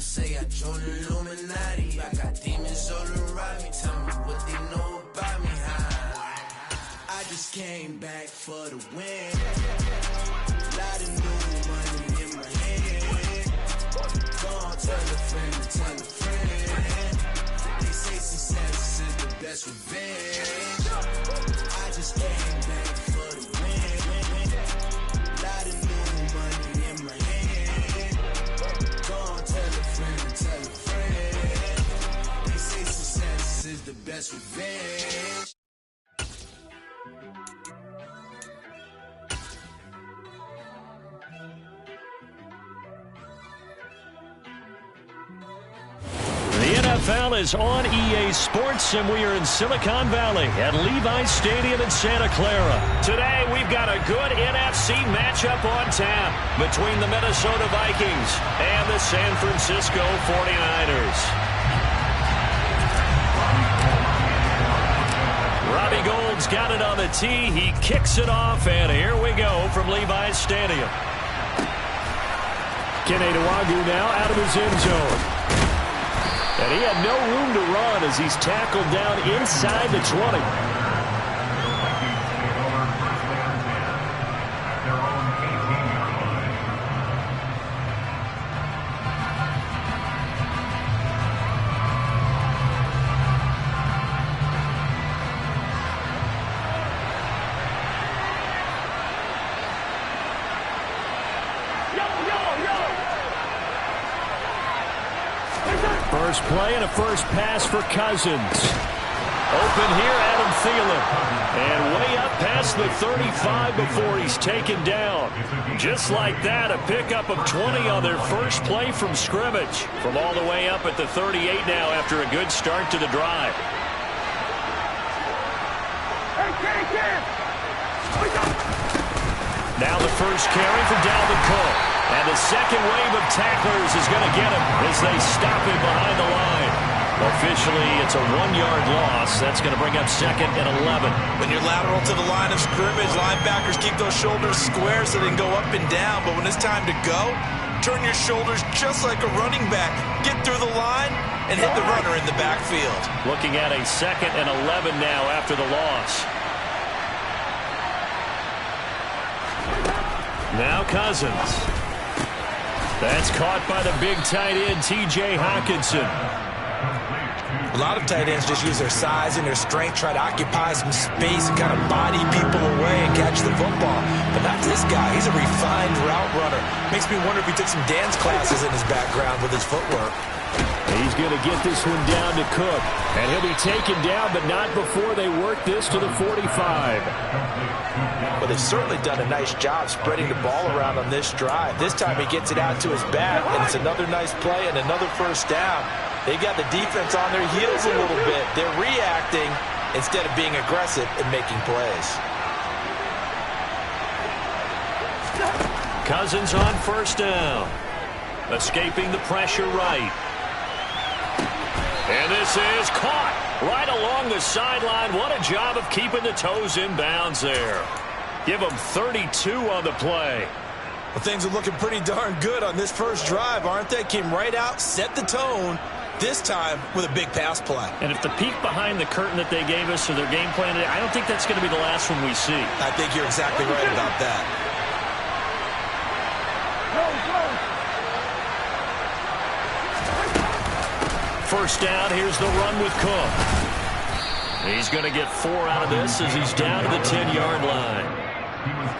gon' say I joined the Illuminati. I got demons all around me. Tell me what they know about me. I just came back for the win. Lot of new money in my hand. Gon' tell a friend, tell a friend. They say success is the best revenge. I just came back for the win. Lot of new money in my hand. Gon' tell a friend, tell a friend. They say success is the best revenge. The NFL is on EA Sports, and we are in Silicon Valley at Levi's Stadium in Santa Clara. Today, we've got a good NFC matchup on tap between the Minnesota Vikings and the San Francisco 49ers. Robbie Gould's got it on the tee. He kicks it off, and here we go from Levi's Stadium. Kene Nwangwu now out of his end zone. And he had no room to run as he's tackled down inside the 20. First play and a first pass for Cousins. Open here, Adam Thielen. And way up past the 35 before he's taken down. Just like that, a pickup of 20 on their first play from scrimmage. From all the way up at the 38 now after a good start to the drive. Now the first carry for Dalvin Cook. And the second wave of tacklers is going to get him as they stop him behind the line. Officially, it's a 1-yard loss. That's going to bring up 2nd and 11. When you're lateral to the line of scrimmage, linebackers keep those shoulders square so they can go up and down. But when it's time to go, turn your shoulders just like a running back. Get through the line and hit the runner in the backfield. Looking at a 2nd and 11 now after the loss. Now Cousins. That's caught by the big tight end, T.J. Hockenson. A lot of tight ends just use their size and their strength, try to occupy some space and kind of body people away and catch the football. But not this guy. He's a refined route runner. Makes me wonder if he took some dance classes in his background with his footwork. He's going to get this one down to Cook. And he'll be taken down, but not before they work this to the 45. Well, they've certainly done a nice job spreading the ball around on this drive. This time he gets it out to his back, and it's another nice play and another first down. They've got the defense on their heels a little bit. They're reacting instead of being aggressive and making plays. Cousins on first down. Escaping the pressure right. And this is caught right along the sideline. What a job of keeping the toes in bounds there. Give them 32 on the play. Well, things are looking pretty darn good on this first drive, aren't they? Came right out, set the tone, this time with a big pass play. And if the peek behind the curtain that they gave us or their game plan today, I don't think that's going to be the last one we see. I think you're exactly right about that. First down, here's the run with Cook. He's going to get 4 out of this as he's down to the 10-yard line.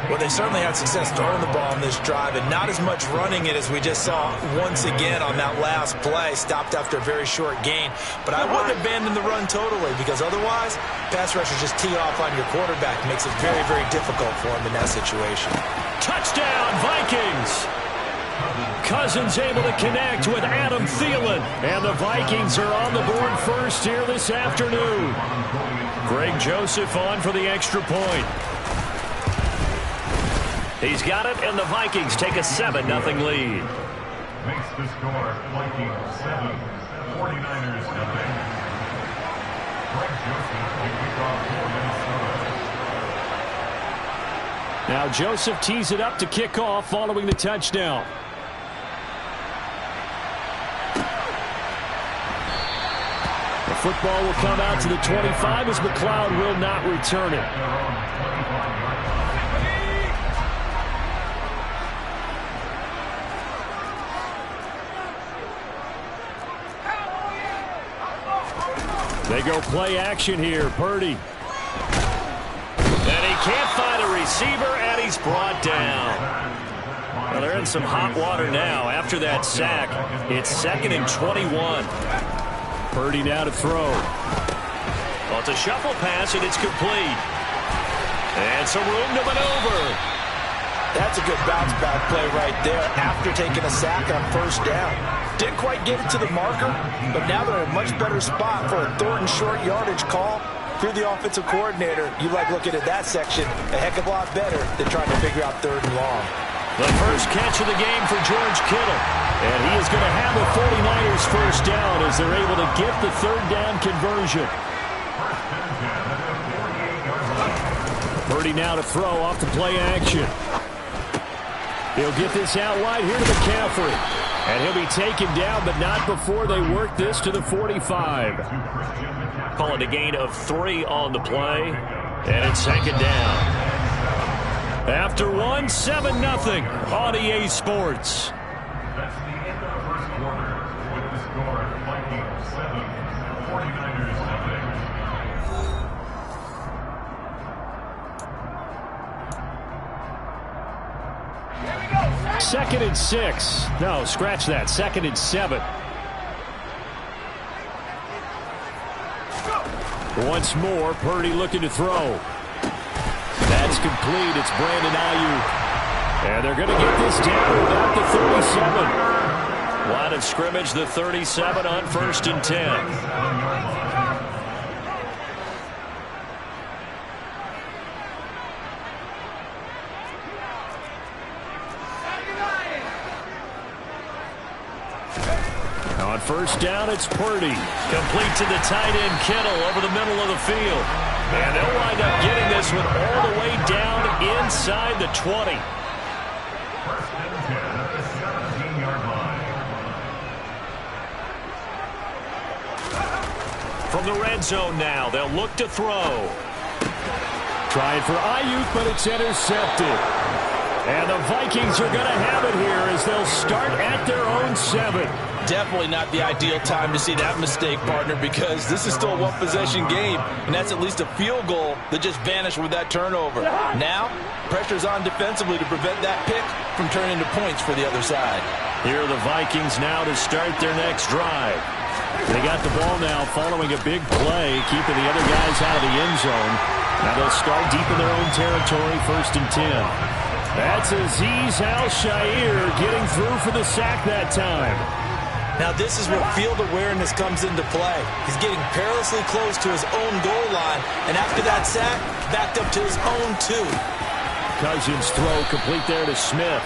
Well, they certainly had success throwing the ball on this drive and not as much running it as we just saw once again on that last play. Stopped after a very short gain. But I wouldn't abandon the run totally because otherwise, pass rushers just tee off on your quarterback. Makes it very, very difficult for him in that situation. Touchdown, Vikings! Cousins able to connect with Adam Thielen. And the Vikings are on the board first here this afternoon. Greg Joseph on for the extra point. He's got it, and the Vikings take a 7-0 lead. Makes the score Vikings 7, 49ers 9. Greg Joseph will kick off for Minnesota. Now Joseph tees it up to kick off following the touchdown. football will come out to the 25 as McLeod will not return it. They go play action here. Purdy. And he can't find a receiver, and he's brought down. Well, they're in some hot water now. After that sack, it's 2nd and 21. Purdy now to throw. Well, it's a shuffle pass, and it's complete. And some room to maneuver. That's a good bounce back play right there after taking a sack on first down. Didn't quite get it to the marker, but now they're in a much better spot for a 3rd and short yardage call. Through the offensive coordinator, you like looking at that section a heck of a lot better than trying to figure out 3rd and long. The first catch of the game for George Kittle. And he is going to have the 49ers first down as they're able to get the 3rd down conversion. Purdy now to throw off the play action. He'll get this out wide here to McCaffrey. And he'll be taken down, but not before they work this to the 45. Call it a gain of 3 on the play. And it's 2nd down. After 1, 7-0 on EA Sports. That's the end of the first quarter with the score Vikings 7, 49ers 7. 2nd and 6. No, scratch that. 2nd and 7. Once more, Purdy looking to throw. That's complete. It's Brandon Ayuk. And they're going to get this down about the 37. Line of scrimmage, the 37 on 1st and 10. On first down, it's Purdy. Complete to the tight end, Kittle, over the middle of the field. And they'll wind up getting this one all the way down inside the 20. 1st and 10 at the 17-yard line. From the red zone now, they'll look to throw. Trying for Ayuk, but it's intercepted. And the Vikings are going to have it here as they'll start at their own 7. Definitely not the ideal time to see that mistake, partner, because this is still a one-possession game, and that's at least a field goal that just vanished with that turnover. Now, pressure's on defensively to prevent that pick from turning into points for the other side. Here are the Vikings now to start their next drive. They got the ball now following a big play, keeping the other guys out of the end zone. Now they'll start deep in their own territory, 1st and 10. That's Azeez Al-Shaair getting through for the sack that time. Now this is where field awareness comes into play. He's getting perilously close to his own goal line, and after that sack, backed up to his own 2. Cousins throw complete there to Smith.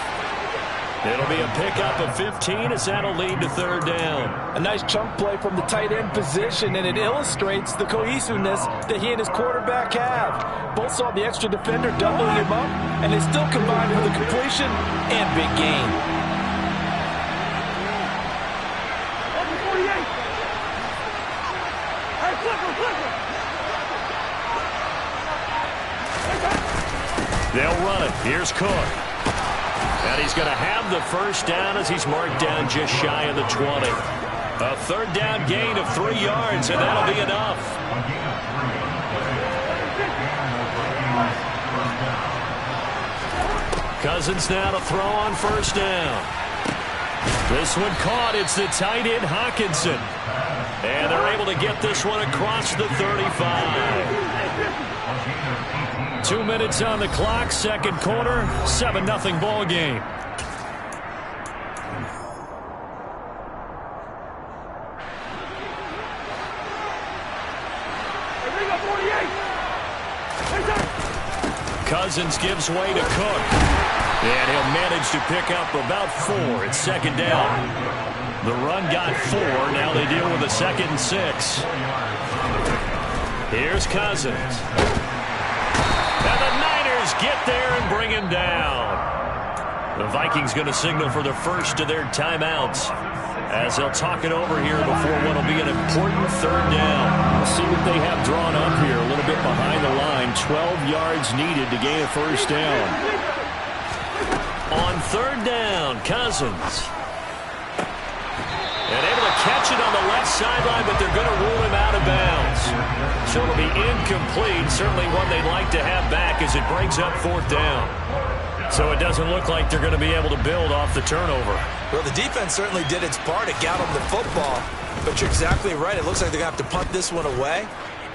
It'll be a pickup of 15 as that'll lead to 3rd down. A nice chunk play from the tight end position, and it illustrates the cohesiveness that he and his quarterback have. Both saw the extra defender doubling him up, and they still combined for the completion and big gain. They'll run it. Here's Cook. And he's going to have the first down as he's marked down just shy of the 20. A 3rd down gain of 3 yards, and that'll be enough. Cousins now to throw on 1st down. This one caught. It's the tight end, Hawkinson. And they're able to get this one across the 35. 2 minutes on the clock, 2nd quarter, 7-0 ball game. Cousins gives way to Cook. And he'll manage to pick up about 4 at 2nd down. The run got 4. Now they deal with a 2nd and 6. Here's Cousins. And the Niners get there and bring him down. The Vikings going to signal for the first of their timeouts. as they'll talk it over here before what will be an important third down. We'll see what they have drawn up here. A little bit behind the line. 12 yards needed to gain a first down. On third down, Cousins. And able to catch it on the left sideline, but they're going to rule him out of bounds. So it'll be incomplete. Certainly one they'd like to have back as it brings up fourth down. So it doesn't look like they're going to be able to build off the turnover. Well, the defense certainly did its part to get them the football. But you're exactly right. It looks like they're going to have to punt this one away.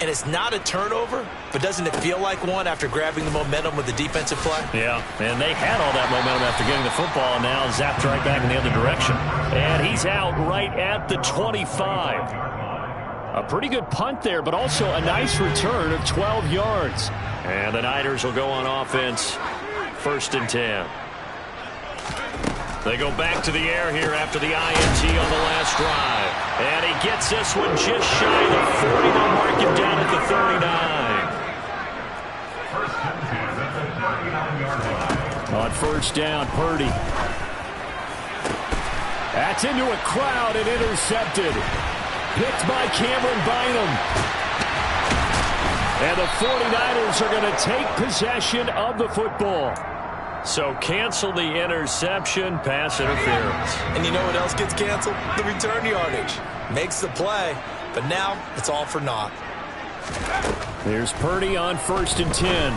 And it's not a turnover, but doesn't it feel like one after grabbing the momentum with the defensive play? Yeah, and they had all that momentum after getting the football, and now zapped right back in the other direction. And he's out right at the 25. A pretty good punt there, but also a nice return of 12 yards. And the Niners will go on offense, 1st and 10. They go back to the air here after the INT on the last drive. And he gets this one just shy of the 40. They'll mark him down at the 39. On first down, Purdy. That's into a crowd and intercepted. Picked by Cameron Bynum. And the 49ers are going to take possession of the football. So cancel the interception, pass interference. And you know what else gets canceled? The return yardage. Makes the play, but now it's all for naught. Here's Purdy on 1st and 10.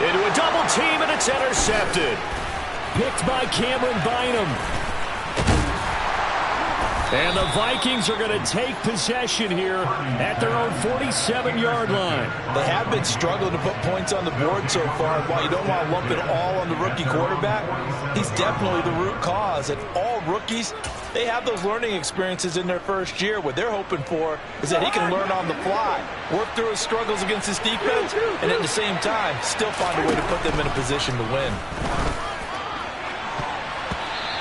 Into a double team, and it's intercepted. Picked by Cameron Bynum. And the Vikings are going to take possession here at their own 47-yard line. They have been struggling to put points on the board so far. While you don't want to lump it all on the rookie quarterback, he's definitely the root cause. And all rookies, they have those learning experiences in their first year. What they're hoping for is that he can learn on the fly, work through his struggles against his defense, and at the same time, still find a way to put them in a position to win.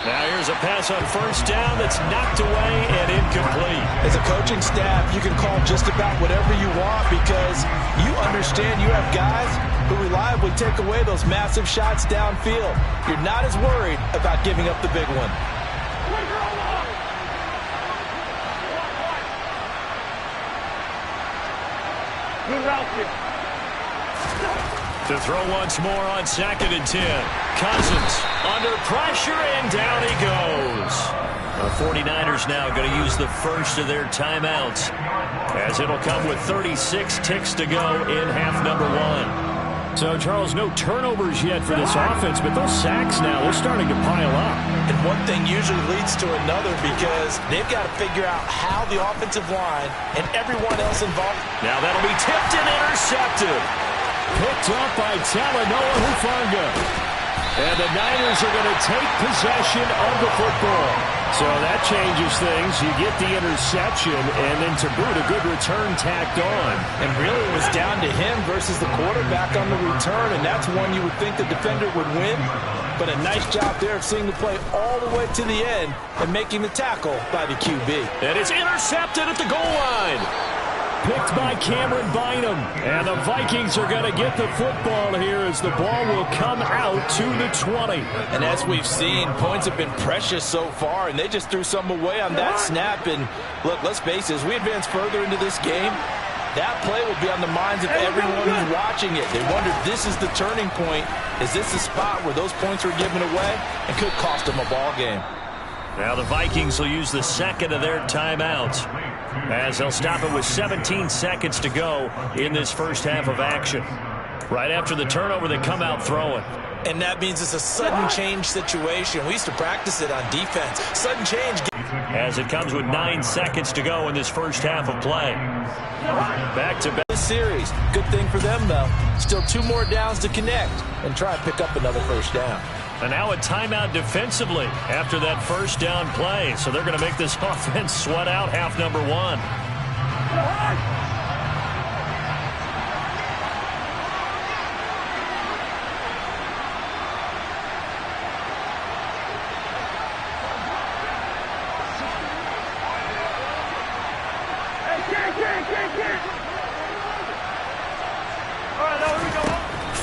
Now here's a pass on first down that's knocked away and incomplete. As a coaching staff, you can call just about whatever you want because you understand you have guys who reliably take away those massive shots downfield. You're not as worried about giving up the big one. To throw once more on 2nd and 10. Cousins under pressure, and down he goes. The 49ers now going to use the first of their timeouts as it'll come with 36 ticks to go in half number 1. So, Charles, no turnovers yet for this offense, but those sacks now, they're starting to pile up. And one thing usually leads to another because they've got to figure out how the offensive line and everyone else involved. Now that'll be tipped and intercepted. Picked up by Talanoa Hufanga. And the Niners are going to take possession of the football. So that changes things. You get the interception, and then to boot, a good return tacked on. And really it was down to him versus the quarterback on the return, and that's one you would think the defender would win. But a nice job there of seeing the play all the way to the end and making the tackle by the QB. And it's intercepted at the goal line. Picked by Cameron Bynum. And the Vikings are going to get the football here as the ball will come out to the 20. And as we've seen, points have been precious so far, and they just threw some away on that snap. And look, let's face it, as we advance further into this game, that play will be on the minds of everyone who's watching it. They wonder, this is the turning point. Is this the spot where those points were given away and could cost them a ball game? Now the Vikings will use the second of their timeouts as they'll stop it with 17 seconds to go in this first half of action. Right after the turnover, they come out throwing. And that means it's a sudden change situation. We used to practice it on defense. Sudden change. As it comes with 9 seconds to go in this first half of play. Back to back. This series. Good thing for them, though. Still 2 more downs to connect and try and pick up another first down. And now a timeout defensively after that first down play. So they're going to make this offense sweat out half number 1.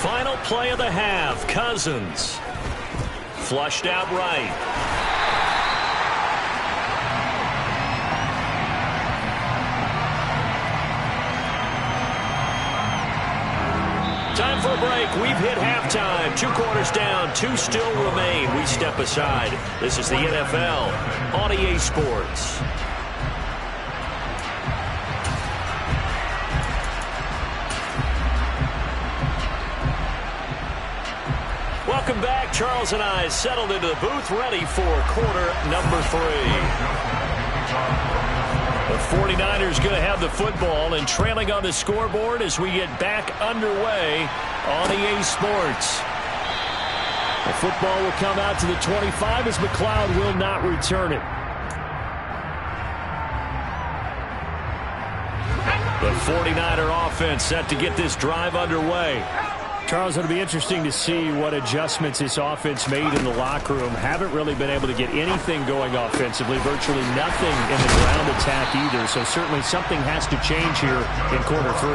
Final play of the half. Cousins. Flushed out right. for a break. We've hit halftime. 2 quarters down. 2 still remain. We step aside. This is the NFL on EA Sports. Welcome back. Charles and I settled into the booth, ready for quarter number 3. The 49ers going to have the football and trailing on the scoreboard as we get back underway on EA Sports. The football will come out to the 25 as McLeod will not return it. The 49er offense set to get this drive underway. Charles, it'll be interesting to see what adjustments this offense made in the locker room. Haven't really been able to get anything going offensively, virtually nothing in the ground attack either. So certainly something has to change here in quarter 3.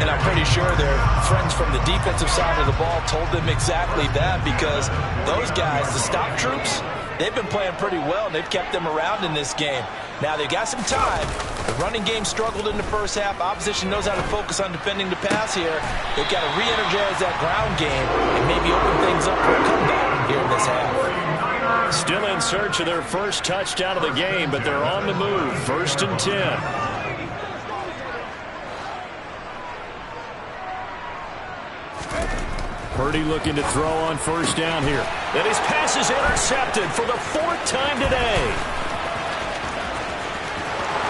And I'm pretty sure their friends from the defensive side of the ball told them exactly that, because those guys, the stop troops, they've been playing pretty well, and they've kept them around in this game. Now, they've got some time. The running game struggled in the first half. Opposition knows how to focus on defending the pass here. They've got to re-energize that ground game and maybe open things up for a comeback here in this half. Still in search of their first touchdown of the game, but they're on the move. 1st and 10. Purdy looking to throw on 1st down here. And his pass is intercepted for the 4th time today.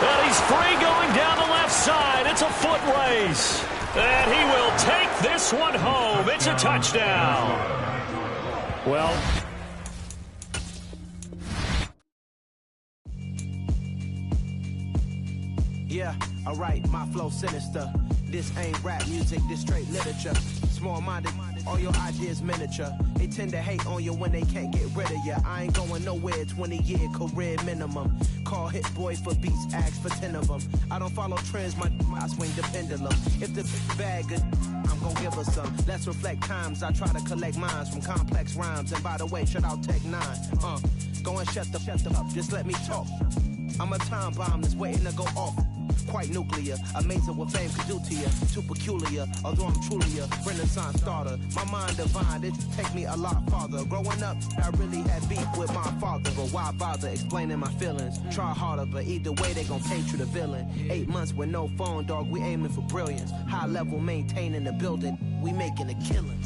And he's free going down the left side. It's a foot race. And he will take this one home. It's a touchdown. Well, Yeah, alright, my flow sinister. This ain't rap music, this straight literature. Small-minded, all your ideas miniature. They tend to hate on you when they can't get rid of you. I ain't going nowhere, 20-year career minimum. Call hit boy for beats, ask for 10 of them. I don't follow trends, I swing the pendulum. If the bag good, I'm gonna give her some. Let's reflect times, I try to collect minds from complex rhymes. And by the way, shout out Tech 9. Go and shut the up, just let me talk. I'm a time bomb that's waiting to go off. Quite nuclear, amazing what fame could do to you. Too peculiar, although I'm truly a Renaissance starter. My mind divine, it take me a lot farther. Growing up, I really had beef with my father, but why bother explaining my feelings? Try harder, but either way they gon' paint you the villain. 8 months with no phone, dog, we aiming for brilliance. High level maintaining the building, we making a killing.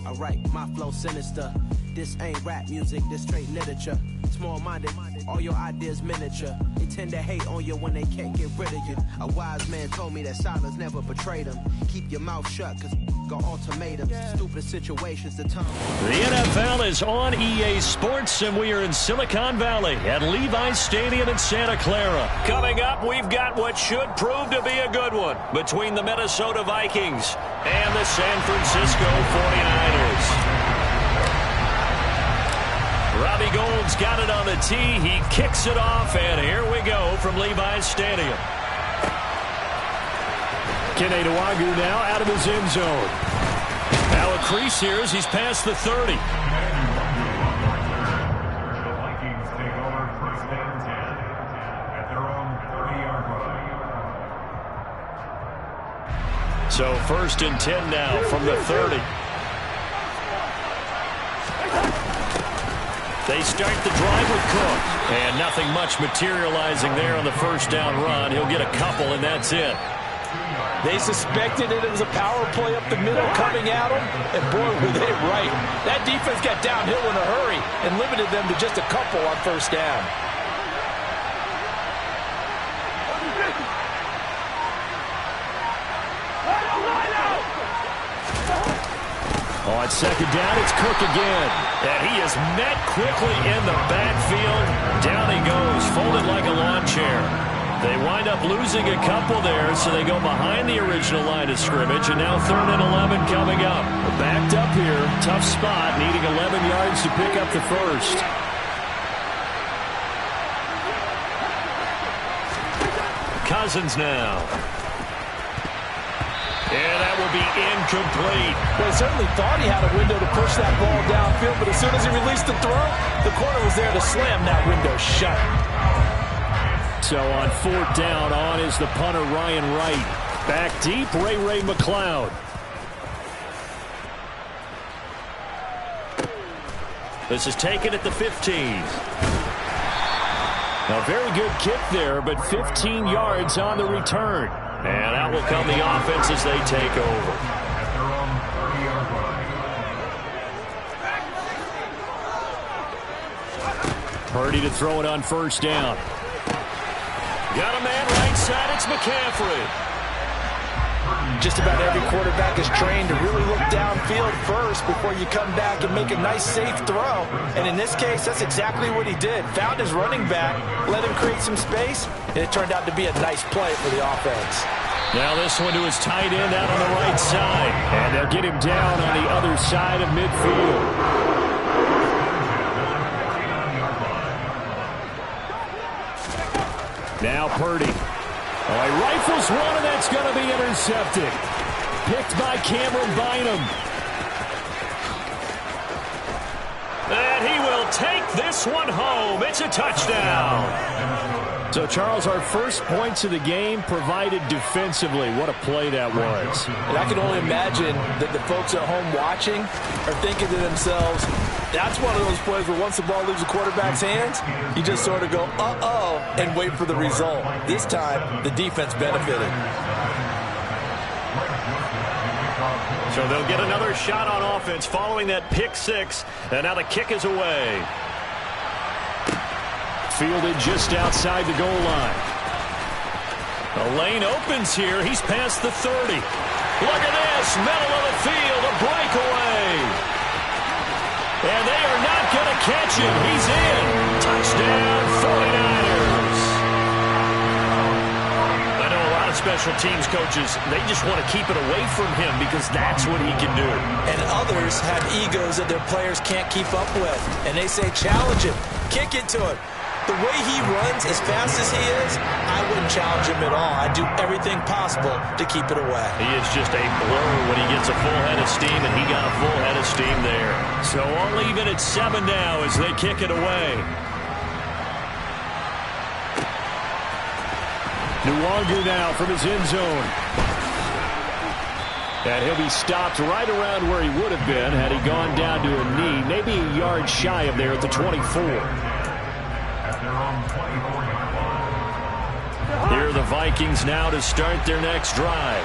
Alright, my flow sinister. This ain't rap music, this straight literature. Small-minded, all your ideas miniature. They tend to hate on you when they can't get rid of you. A wise man told me that silence never betrayed him. Keep your mouth shut, cause got ultimatums. Stupid situations to turn. The NFL is on EA Sports, and we are in Silicon Valley at Levi's Stadium in Santa Clara. Coming up, we've got what should prove to be a good one between the Minnesota Vikings and the San Francisco 49ers. Robbie Gould's got it on the tee. He kicks it off, and here we go from Levi's Stadium. Kene Nwangwu now out of his end zone. Now a crease here as he's past the 30. The Vikings take over 1st and 10 at their own 30-yard line. So 1st and 10 now from the 30. They start the drive with Cook. And nothing much materializing there on the 1st down run. He'll get a couple, and that's it. They suspected that it was a power play up the middle coming at them, and boy, were they right. That defense got downhill in a hurry and limited them to just a couple on 1st down. On 2nd down, it's Cook again. And he is met quickly in the backfield. Down he goes, folded like a lawn chair. They wind up losing a couple there, so they go behind the original line of scrimmage, and now 3rd and 11 coming up. Backed up here, tough spot, needing 11 yards to pick up the 1st. Cousins now. And that will be incomplete. Well, he certainly thought he had a window to push that ball downfield, but as soon as he released the throw, the corner was there to slam that window shut. So on 4th down, on is the punter Ryan Wright. Back deep, Ray McLeod. This is taken at the 15. A very good kick there, but 15 yards on the return. And out will come the offense as they take over. At their own 30-yard line. Purdy to throw it on first down. Got a man right side. It's McCaffrey. Just about every quarterback is trained to really look downfield first before you come back and make a nice, safe throw. And in this case, that's exactly what he did. Found his running back, let him create some space, and it turned out to be a nice play for the offense. Now this one to his tight end out on the right side. And they'll get him down on the other side of midfield. Now Purdy. Oh, he rifles one, and that's going to be intercepted. Picked by Cameron Bynum. And he will take this one home. It's a touchdown. So, Charles, our first points of the game provided defensively. What a play that was. And I can only imagine that the folks at home watching are thinking to themselves, that's one of those plays where once the ball leaves the quarterback's hands, you just sort of go, uh-oh, and wait for the result. This time, the defense benefited. So they'll get another shot on offense following that pick six. And now the kick is away. Fielded just outside the goal line. The lane opens here. He's past the 30. Look at this. Middle of the field. A breakaway. And they are not going to catch him. He's in. Touchdown, 49ers. I know a lot of special teams coaches, they just want to keep it away from him because that's what he can do. And others have egos that their players can't keep up with. And they say, challenge him. Kick it to him. The way he runs as fast as he is, I wouldn't challenge him at all. I'd do everything possible to keep it away. He is just a blur when he gets a full head of steam, and he got a full head of steam there. So all even at 7 now as they kick it away. Nwangwu now from his end zone. And he'll be stopped right around where he would have been had he gone down to a knee, maybe a yard shy of there at the 24. Here are the Vikings now to start their next drive.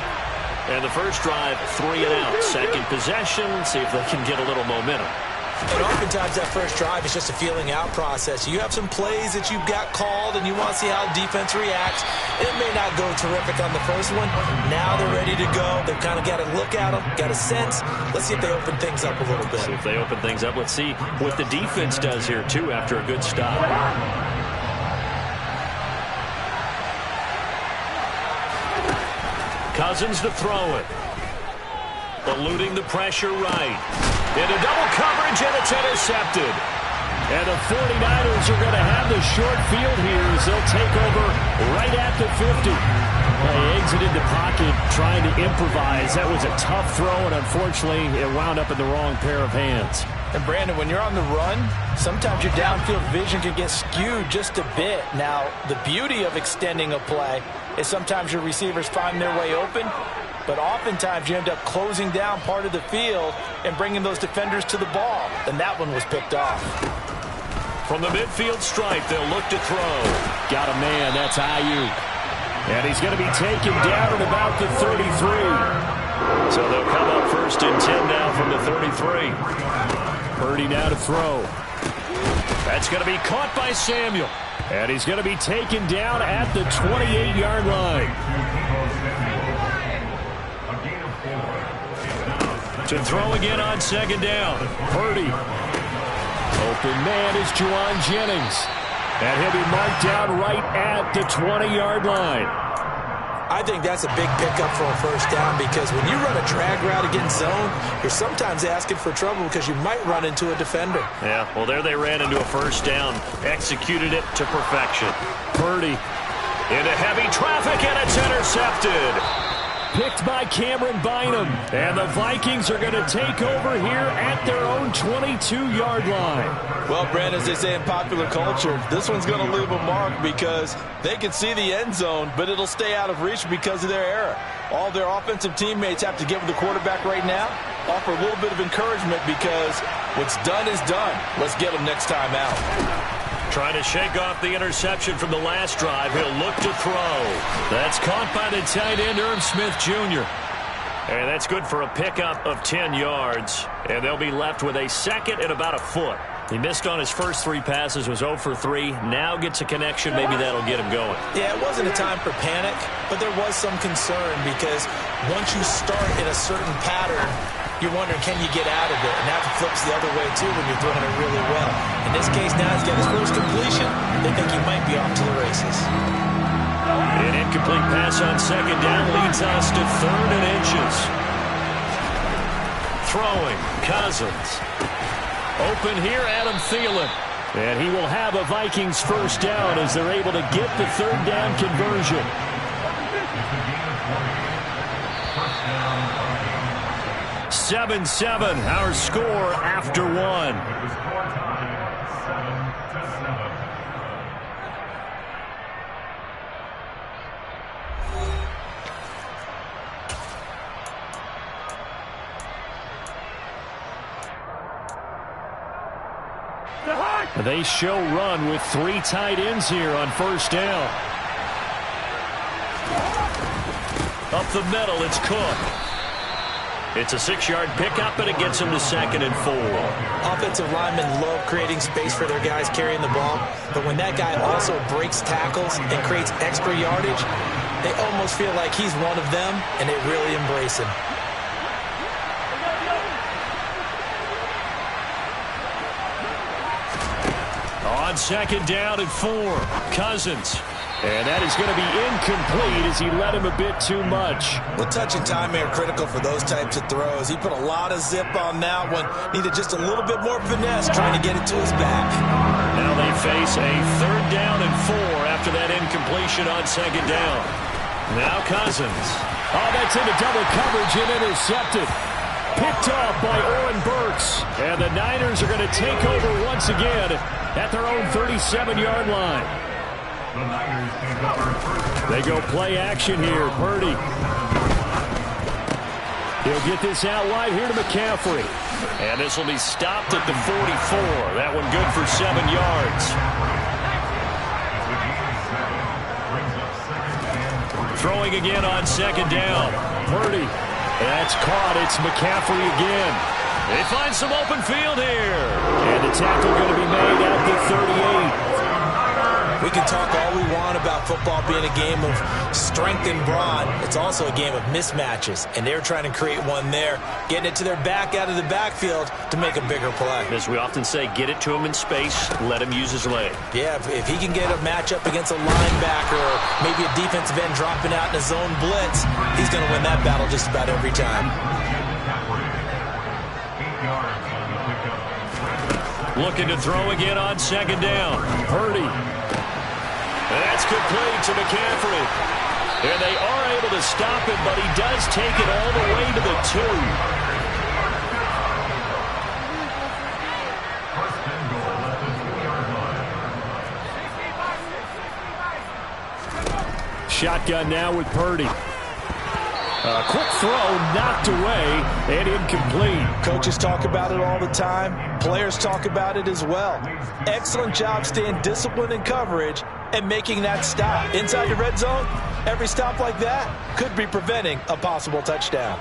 And the first drive, 3 and out. Second possession, see if they can get a little momentum. And oftentimes that first drive is just a feeling out process. You have some plays that you've got called and you want to see how defense reacts. It may not go terrific on the first one. Now they're ready to go. They've kind of got to look at them, got a sense. Let's see if they open things up a little bit. See if they open things up. Let's see what the defense does here, too, after a good stop. Cousins to throw it. Eluding the pressure right. Into double coverage, and it's intercepted. And the 49ers are going to have the short field here as they'll take over right at the 50. They exited the pocket trying to improvise. That was a tough throw, and unfortunately, it wound up in the wrong pair of hands. And, Brandon, when you're on the run, sometimes your downfield vision can get skewed just a bit. Now, the beauty of extending a play is sometimes your receivers find their way open, but oftentimes you end up closing down part of the field and bringing those defenders to the ball. And that one was picked off. From the midfield stripe, they'll look to throw. Got a man, that's Ayuk. And he's going to be taken down at about the 33. So they'll come up first and 10 now from the 33. Purdy now to throw. That's going to be caught by Samuel. And he's going to be taken down at the 28-yard line. To throw again on second down. Purdy. Open man is Juwan Jennings. And he'll be marked down right at the 20-yard line. I think that's a big pickup for a first down because when you run a drag route against zone, you're sometimes asking for trouble because you might run into a defender. Yeah, well, there they ran into a first down. Executed it to perfection. Purdy into heavy traffic, and it's intercepted. picked by Cameron Bynum. And the Vikings are going to take over here at their own 22-yard line. Well, Brandon, as they say in popular culture, this one's going to leave a mark because they can see the end zone, but it'll stay out of reach because of their error. All their offensive teammates have to give the quarterback right now, offer a little bit of encouragement because what's done is done. Let's get them next time out. Trying to shake off the interception from the last drive. He'll look to throw. That's caught by the tight end, Irv Smith Jr. And that's good for a pickup of 10 yards. And they'll be left with a second and about a foot. He missed on his first 3 passes, was 0 for 3. Now gets a connection. Maybe that'll get him going. Yeah, it wasn't a time for panic, but there was some concern because once you start in a certain pattern, you're wondering, can you get out of it? And that flips the other way, too, when you're throwing it really well. In this case, now he's got his first completion. They think he might be off to the races. An incomplete pass on second down leads us to 3rd and inches. Throwing, Cousins. Open here, Adam Thielen. And he will have a Vikings first down as they're able to get the 3rd down conversion. 7-7, our score after 1. They show run with 3 tight ends here on first down. Up the middle, it's Cook. It's a 6-yard pickup, and it gets him to 2nd and 4. Offensive linemen love creating space for their guys carrying the ball, but when that guy also breaks tackles and creates extra yardage, they almost feel like he's one of them, and they really embrace him. On 2nd down and 4, Cousins. And that is going to be incomplete as he led him a bit too much. Well, touch and time are critical for those types of throws. He put a lot of zip on that one. Needed just a little bit more finesse trying to get it to his back. Now they face a 3rd down and 4 after that incompletion on 2nd down. Now Cousins. Oh, that's into double coverage and intercepted. Picked off by Oren Burks. And the Niners are going to take over once again at their own 37-yard line. They go play action here. Purdy. He'll get this out wide here to McCaffrey. And this will be stopped at the 44. That one good for 7 yards. Throwing again on 2nd down. Purdy. That's caught. It's McCaffrey again. They find some open field here. And the tackle going to be made at the 38. We can talk all we want about football being a game of strength and brawn. It's also a game of mismatches, and they're trying to create one there, getting it to their back out of the backfield to make a bigger play. As we often say, get it to him in space, let him use his leg. Yeah, if he can get a matchup against a linebacker or maybe a defensive end dropping out in a zone blitz, he's going to win that battle just about every time. Looking to throw again on 2nd down. Purdy. That's complete to McCaffrey. And they are able to stop him, but he does take it all the way to the 2. Shotgun now with Purdy. A quick throw knocked away and incomplete. Coaches talk about it all the time. Players talk about it as well. Excellent job staying disciplined in coverage and making that stop. Inside the red zone, every stop like that could be preventing a possible touchdown.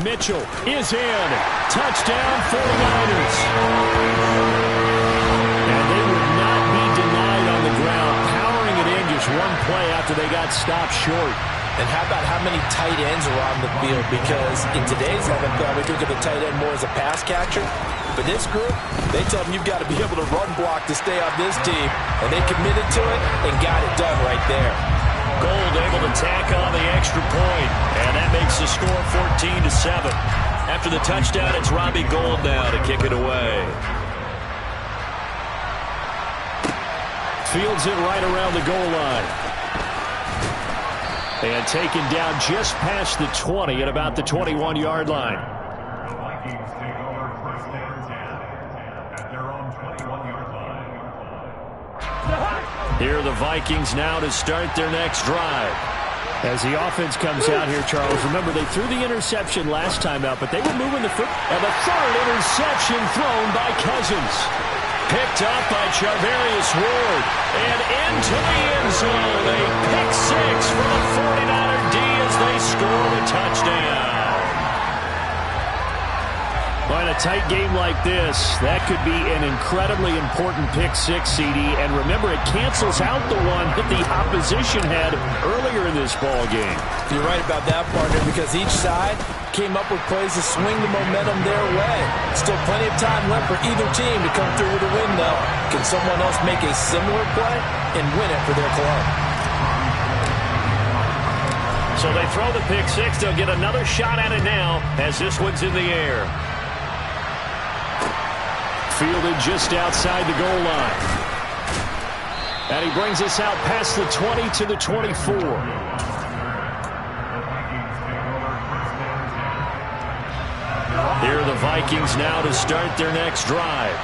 Mitchell is in. Touchdown 49ers. And they would not be denied on the ground, powering it in just one play after they got stopped short. And how about how many tight ends are on the field? Because in today's NFL, we think of the tight end more as a pass catcher. But this group, they tell them you've got to be able to run block to stay on this team. And they committed to it and got it done right there. Gold able to tack on the extra point. And that makes the score 14-7. After the touchdown, it's Robbie Gould now to kick it away. Fields it right around the goal line. And taken down just past the 20 at about the 21-yard line. The Vikings take over first and 10 at their own 21-yard line. Here are the Vikings now to start their next drive. As the offense comes out here, Charles, remember they threw the interception last time out, but they were moving the foot. And the third interception thrown by Cousins. Picked up by Charvarius Ward. And into the end zone. A pick six for the 49er D as they score a touchdown. Well, in a tight game like this, that could be an incredibly important pick six, CD. And remember, it cancels out the one that the opposition had earlier in this ball game. You're right about that, partner, because each side came up with plays to swing the momentum their way. Still plenty of time left for either team to come through with a win, though. Can someone else make a similar play and win it for their club? So they throw the pick six. They'll get another shot at it now as this one's in the air. Fielded just outside the goal line. And he brings us out past the 20 to the 24. Here are the Vikings now to start their next drive.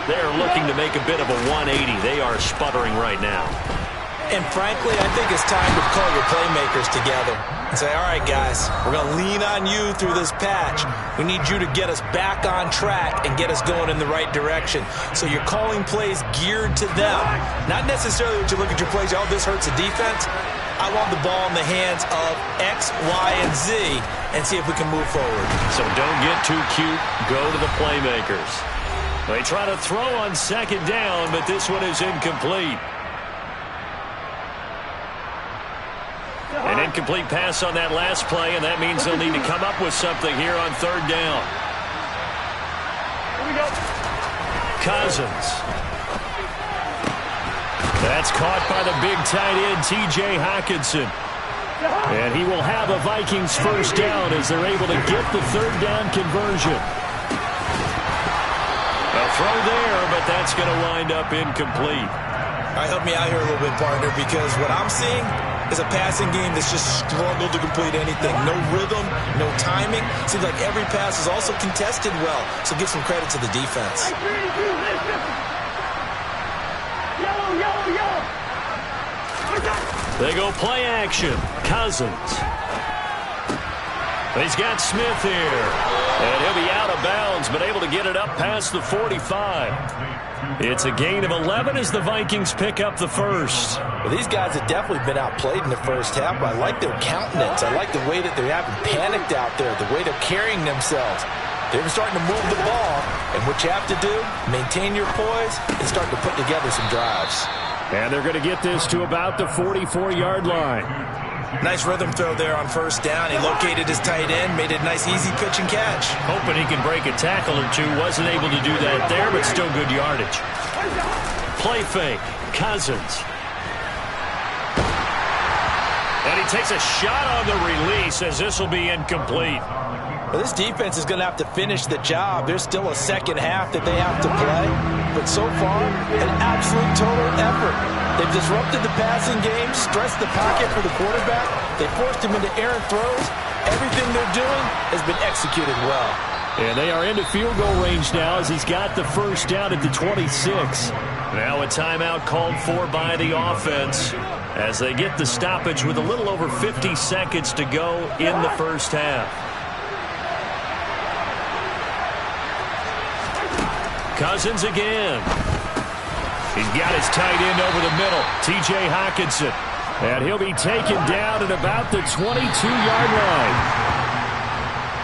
They're looking to make a bit of a 180. They are sputtering right now. And frankly, I think it's time to call your playmakers together and say, all right, guys, we're going to lean on you through this patch. We need you to get us back on track and get us going in the right direction. So you're calling plays geared to them. Not necessarily that you look at your plays, oh, this hurts the defense. I want the ball in the hands of X, Y, and Z and see if we can move forward. So don't get too cute. Go to the playmakers. They try to throw on second down, but this one is incomplete. An incomplete pass on that last play, and that means they'll need to come up with something here on third down. Here we go. Cousins. That's caught by the big tight end, T.J. Hockenson. And he will have a Vikings first down as they're able to get the third down conversion. A throw there, but that's going to wind up incomplete. All right, help me out here a little bit, partner, because what I'm seeing is a passing game that's just struggled to complete anything. No rhythm, no timing. Seems like every pass is also contested well, so give some credit to the defense. They go play action. Cousins. He's got Smith here. And he'll be out of bounds, but able to get it up past the 45. It's a gain of 11 as the Vikings pick up the first. Well, these guys have definitely been outplayed in the first half, but I like their countenance. I like the way that they haven't panicked out there, the way they're carrying themselves. They're starting to move the ball, and what you have to do, maintain your poise and start to put together some drives. And they're going to get this to about the 44-yard line. Nice rhythm throw there on first down. He located his tight end, made it a nice easy pitch and catch. Hoping he can break a tackle or two. Wasn't able to do that there, but still good yardage. Play fake. Cousins. And he takes a shot on the release as this will be incomplete. Well, this defense is going to have to finish the job. There's still a second half that they have to play. But so far, an absolute total effort. They've disrupted the passing game, stressed the pocket for the quarterback. They forced him into errant throws. Everything they're doing has been executed well. And they are into field goal range now as he's got the first down at the 26. Now a timeout called for by the offense as they get the stoppage with a little over 50 seconds to go in the first half. Cousins again. He's got his tight end over the middle, T.J. Hockenson. And he'll be taken down at about the 22-yard line.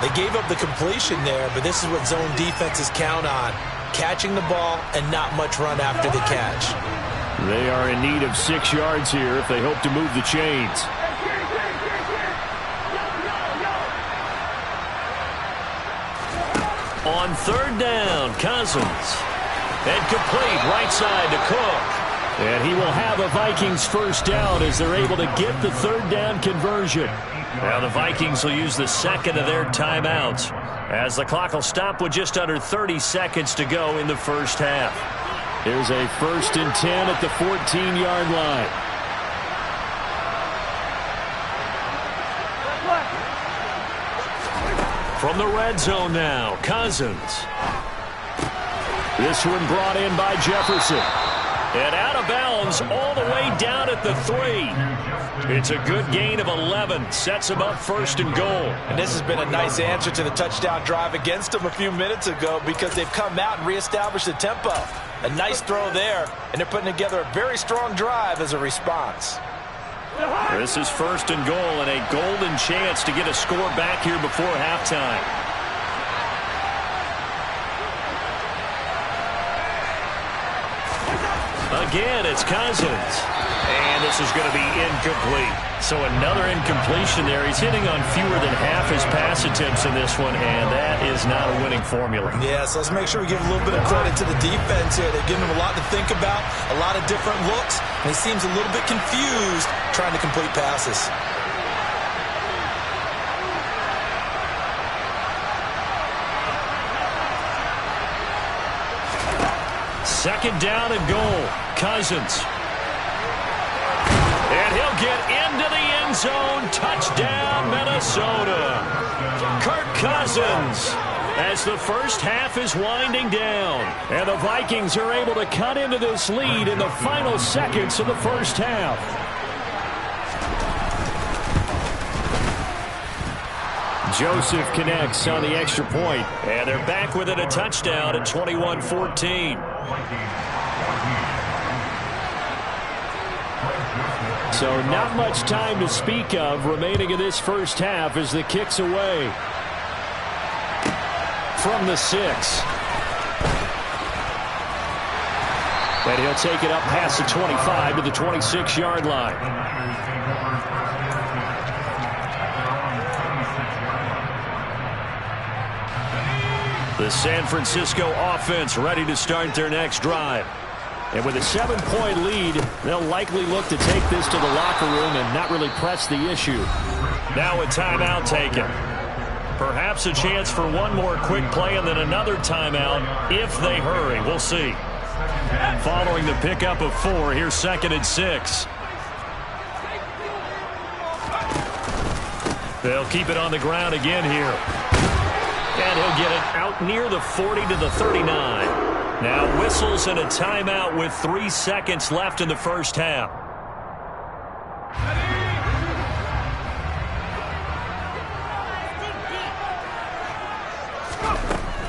They gave up the completion there, but this is what zone defenses count on. Catching the ball and not much run after the catch. They are in need of 6 yards here if they hope to move the chains. On third down, Cousins. And complete right side to Cook. And he will have a Vikings first down as they're able to get the third down conversion. Now the Vikings will use the second of their timeouts as the clock will stop with just under 30 seconds to go in the first half. Here's a 1st and 10 at the 14-yard line. From the red zone now, Cousins. This one brought in by Jefferson. And out of bounds all the way down at the 3. It's a good gain of 11. Sets him up 1st and goal. And this has been a nice answer to the touchdown drive against them a few minutes ago because they've come out and reestablished the tempo. A nice throw there, and they're putting together a very strong drive as a response. This is 1st and goal and a golden chance to get a score back here before halftime. Again, it's Cousins. And this is going to be incomplete. So another incompletion there. He's hitting on fewer than half his pass attempts in this one, and that is not a winning formula. Yeah, so let's make sure we give a little bit of credit to the defense here. They're giving him a lot to think about, a lot of different looks, and he seems a little bit confused trying to complete passes. Second down and goal. Cousins. And he'll get into the end zone. Touchdown, Minnesota. Kirk Cousins as the first half is winding down. And the Vikings are able to cut into this lead in the final seconds of the first half. Joseph connects on the extra point. And they're back within a touchdown at 21-14. So not much time to speak of remaining in this first half as the kick's away. From the 6. And he'll take it up past the 25 to the 26-yard line. The San Francisco offense ready to start their next drive. And with a 7-point lead, they'll likely look to take this to the locker room and not really press the issue. Now a timeout taken. Perhaps a chance for one more quick play and then another timeout if they hurry. We'll see. Following the pickup of 4, here's 2nd and 6. They'll keep it on the ground again here. And he'll get it out near the 40 to the 39. Now whistles and a timeout with 3 seconds left in the first half.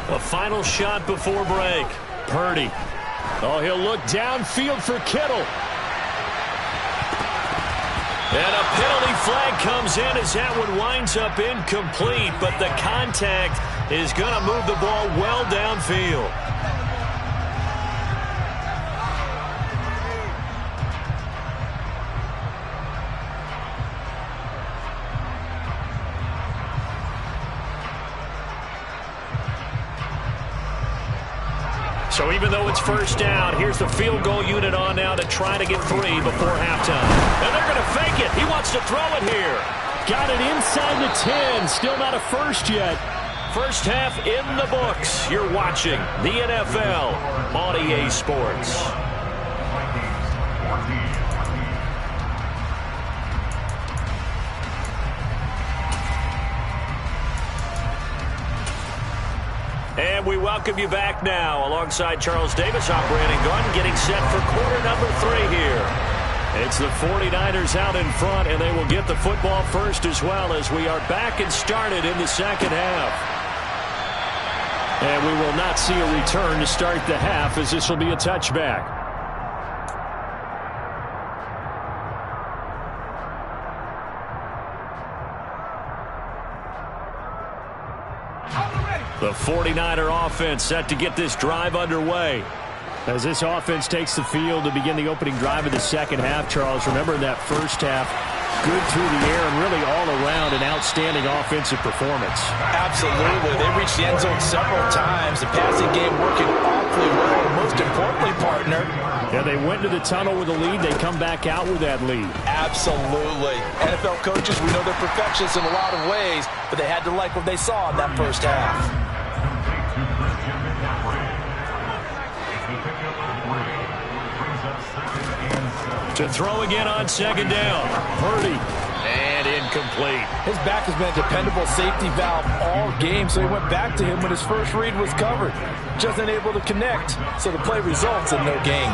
A final shot before break. Purdy. Oh, he'll look downfield for Kittle. And a penalty flag comes in as that one winds up incomplete, but the contact is going to move the ball well downfield. So even though it's first down, here's the field goal unit on now to try to get 3 before halftime. And they're going to fake it. He wants to throw it here. Got it inside the 10. Still not a first yet. First half in the books. You're watching the NFL on EA Sports. And we welcome you back now alongside Charles Davis. I'm Brandon Gunn getting set for quarter number 3 here. It's the 49ers out in front, and they will get the football first as well as we are back and started in the second half. And we will not see a return to start the half as this will be a touchback. The 49er offense set to get this drive underway. As this offense takes the field to begin the opening drive of the second half, Charles, remember in that first half, good through the air and really all around an outstanding offensive performance. Absolutely. They reached the end zone several times. The passing game working awfully well. And most importantly, partner. Yeah, they went to the tunnel with a lead. They come back out with that lead. Absolutely. NFL coaches, we know they're perfectionists in a lot of ways, but they had to like what they saw in that first half. To throw again on second down. Purdy. And incomplete. His back has been a dependable safety valve all game, so he went back to him when his first read was covered. Just unable to connect, so the play results in no gain.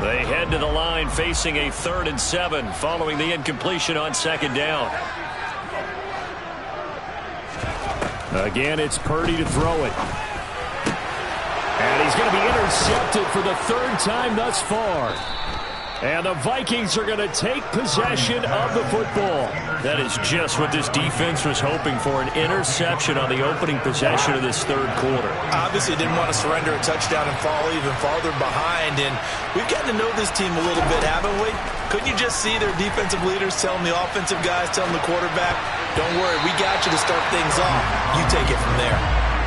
They head to the line facing a 3rd and 7 following the incompletion on second down. Again, it's Purdy to throw it. And he's going to be intercepted for the 3rd time thus far. And the Vikings are going to take possession of the football. That is just what this defense was hoping for, an interception on the opening possession of this 3rd quarter. Obviously didn't want to surrender a touchdown and fall even farther behind. And we've gotten to know this team a little bit, haven't we? Couldn't you just see their defensive leaders telling the offensive guys, telling the quarterback, don't worry, we got you to start things off. You take it from there.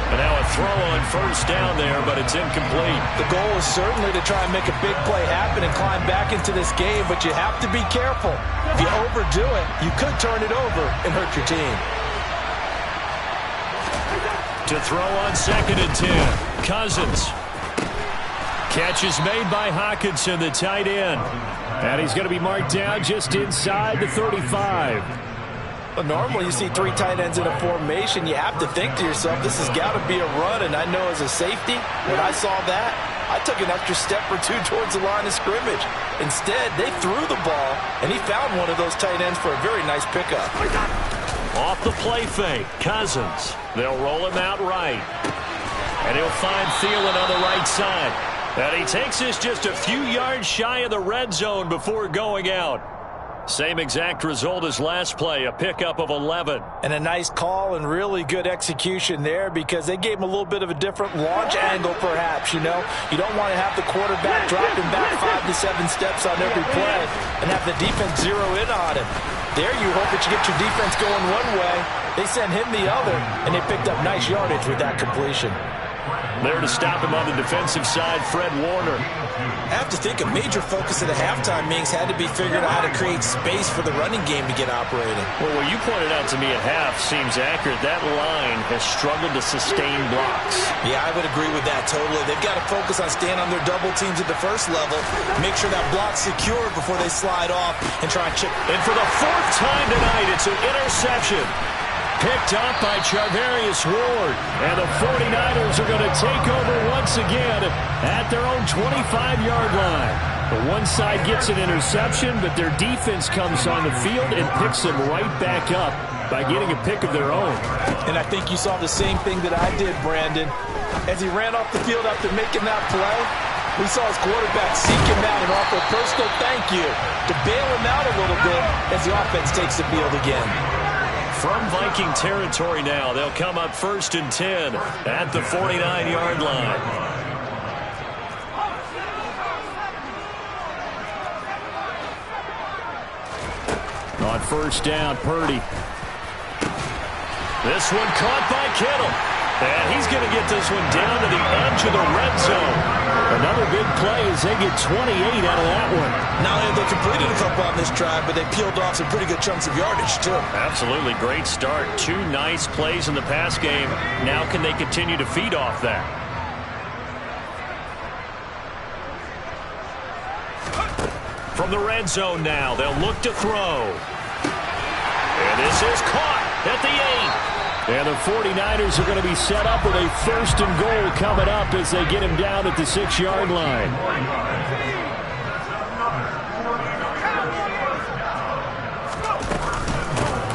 And now a throw on first down there, but it's incomplete. The goal is certainly to try and make a big play happen and climb back into this game, but you have to be careful. If you overdo it, you could turn it over and hurt your team. To throw on 2nd and 10. Cousins. Catch is made by Hockenson, the tight end. And he's going to be marked down just inside the 35. Normally you see 3 tight ends in a formation, you have to think to yourself, this has got to be a run, and I know as a safety, when I saw that, I took an extra step or 2 towards the line of scrimmage. Instead, they threw the ball, and he found one of those tight ends for a very nice pickup. Off the play fake, Cousins. They'll roll him out right. And he'll find Thielen on the right side. And he takes this just a few yards shy of the red zone before going out. Same exact result as last play, a pickup of 11. And a nice call and really good execution there because they gave him a little bit of a different launch angle perhaps, you know. You don't want to have the quarterback dropping back 5 to 7 steps on every play and have the defense zero in on him. There you hope that you get your defense going one way. They sent him the other, and they picked up nice yardage with that completion. There to stop him on the defensive side, Fred Warner. I have to think a major focus of the halftime meetings had to be figuring out how to create space for the running game to get operating. Well, what you pointed out to me at half seems accurate. That line has struggled to sustain blocks. Yeah, I would agree with that totally. They've got to focus on staying on their double teams at the first level, make sure that block's secure before they slide off and try and chip. And for the 4th time tonight, it's an interception. Picked up by Charvarius Ward. And the 49ers are going to take over once again at their own 25-yard line. The one side gets an interception, but their defense comes on the field and picks them right back up by getting a pick of their own. And I think you saw the same thing that I did, Brandon. As he ran off the field after making that play, we saw his quarterback seek him out and offer a personal thank you to bail him out a little bit as the offense takes the field again. From Viking territory now, they'll come up 1st and 10 at the 49-yard line. On first down, Purdy. This one caught by Kittle. And he's going to get this one down to the edge of the red zone. Another big play as they get 28 out of that one. Not only have they completed a couple on this drive, but they peeled off some pretty good chunks of yardage, too. Absolutely great start. 2 nice plays in the pass game. Now can they continue to feed off that? From the red zone now, they'll look to throw. And this is caught at the 8. And the 49ers are going to be set up with a 1st and goal coming up as they get him down at the 6-yard line.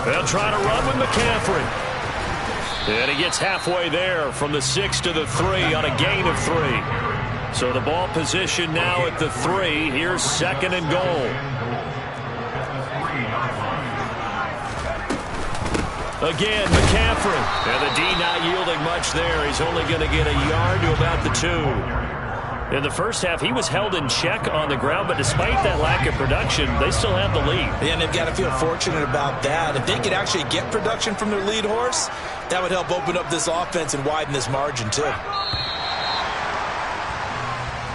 They'll try to run with McCaffrey. And he gets halfway there from the 6 to the 3 on a gain of 3. So the ball position now at the 3. Here's 2nd and goal. Again, McCaffrey. And the D not yielding much there. He's only going to get a yard to about the 2. In the first half, he was held in check on the ground, but despite that lack of production, they still have the lead. Yeah, and they've got to feel fortunate about that. If they could actually get production from their lead horse, that would help open up this offense and widen this margin, too.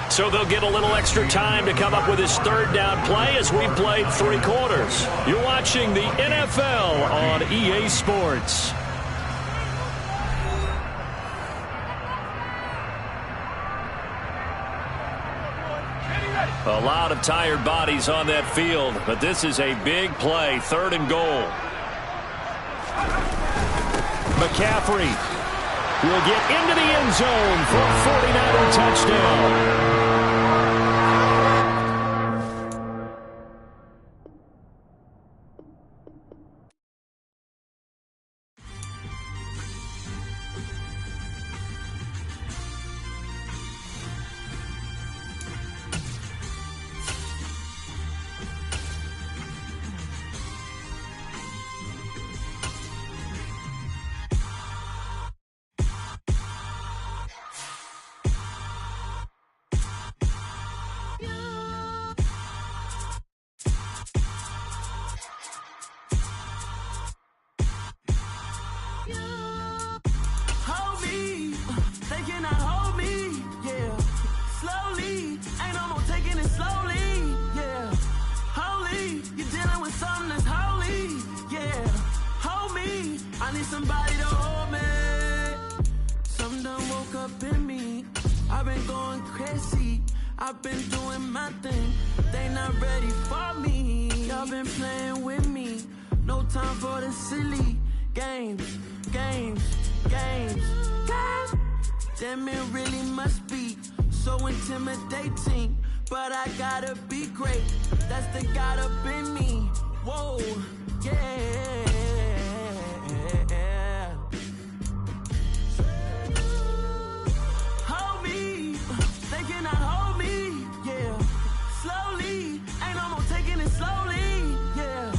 So they'll get a little extra time to come up with his 3rd down play as we played 3 quarters. You're watching the NFL on EA Sports. A lot of tired bodies on that field, but this is a big play, 3rd and goal. McCaffrey will get into the end zone for a 49er touchdown. I've been doing my thing, they not ready for me. Y'all been playing with me, no time for the silly games. Damn, it really must be so intimidating, but I gotta be great, that's the God up in me. Whoa, yeah. Hold me, they cannot hold me, yeah. Slowly, ain't no more taking it slowly, yeah.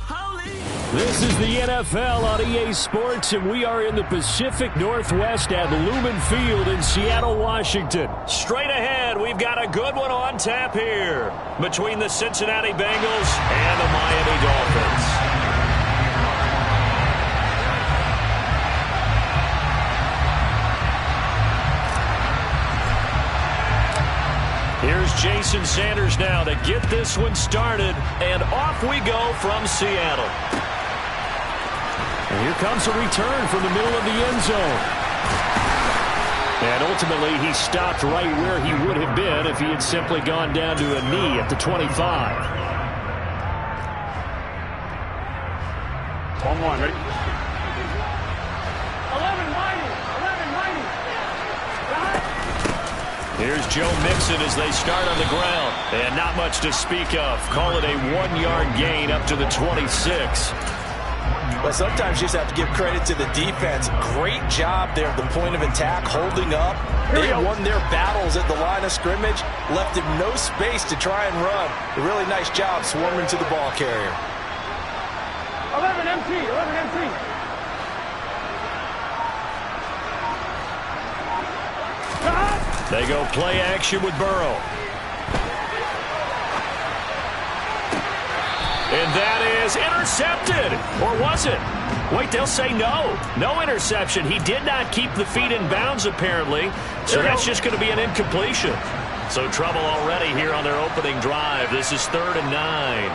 Holy. This is the NFL on EA Sports, and we are in the Pacific Northwest at Lumen Field in Seattle, Washington. Straight ahead, we've got a good one on tap here between the Cincinnati Bengals and the Miami Dolphins. Here's Jason Sanders now to get this one started, and off we go from Seattle. And here comes a return from the middle of the end zone. And ultimately, he stopped right where he would have been if he had simply gone down to a knee at the 25. On one, ready? 11 Here's Joe Mixon as they start on the ground. And not much to speak of. Call it a 1-yard gain up to the 26. But sometimes you just have to give credit to the defense. Great job there at the point of attack, holding up. They won their battles at the line of scrimmage, left him no space to try and run. A really nice job swarming to the ball carrier. 11 MT. They go play action with Burrow. And that is intercepted. Or was it? Wait, they'll say no. No interception. He did not keep the feet in bounds, apparently. So that's just going to be an incompletion. So trouble already here on their opening drive. This is 3rd and 9.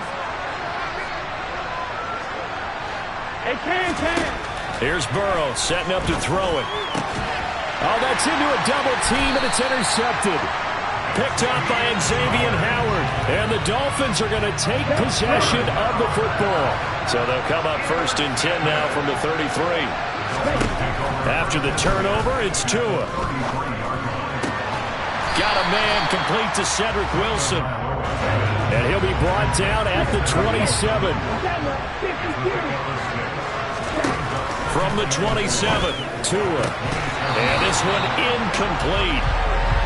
Hey, can. Here's Burrow setting up to throw it. Oh, that's into a double team, and it's intercepted. Picked up by Xavier Howard. And the Dolphins are going to take possession of the football. So they'll come up 1st and 10 now from the 33. After the turnover, it's Tua. Got a man complete to Cedric Wilson. And he'll be brought down at the 27. From the 27, Tua. And this one incomplete.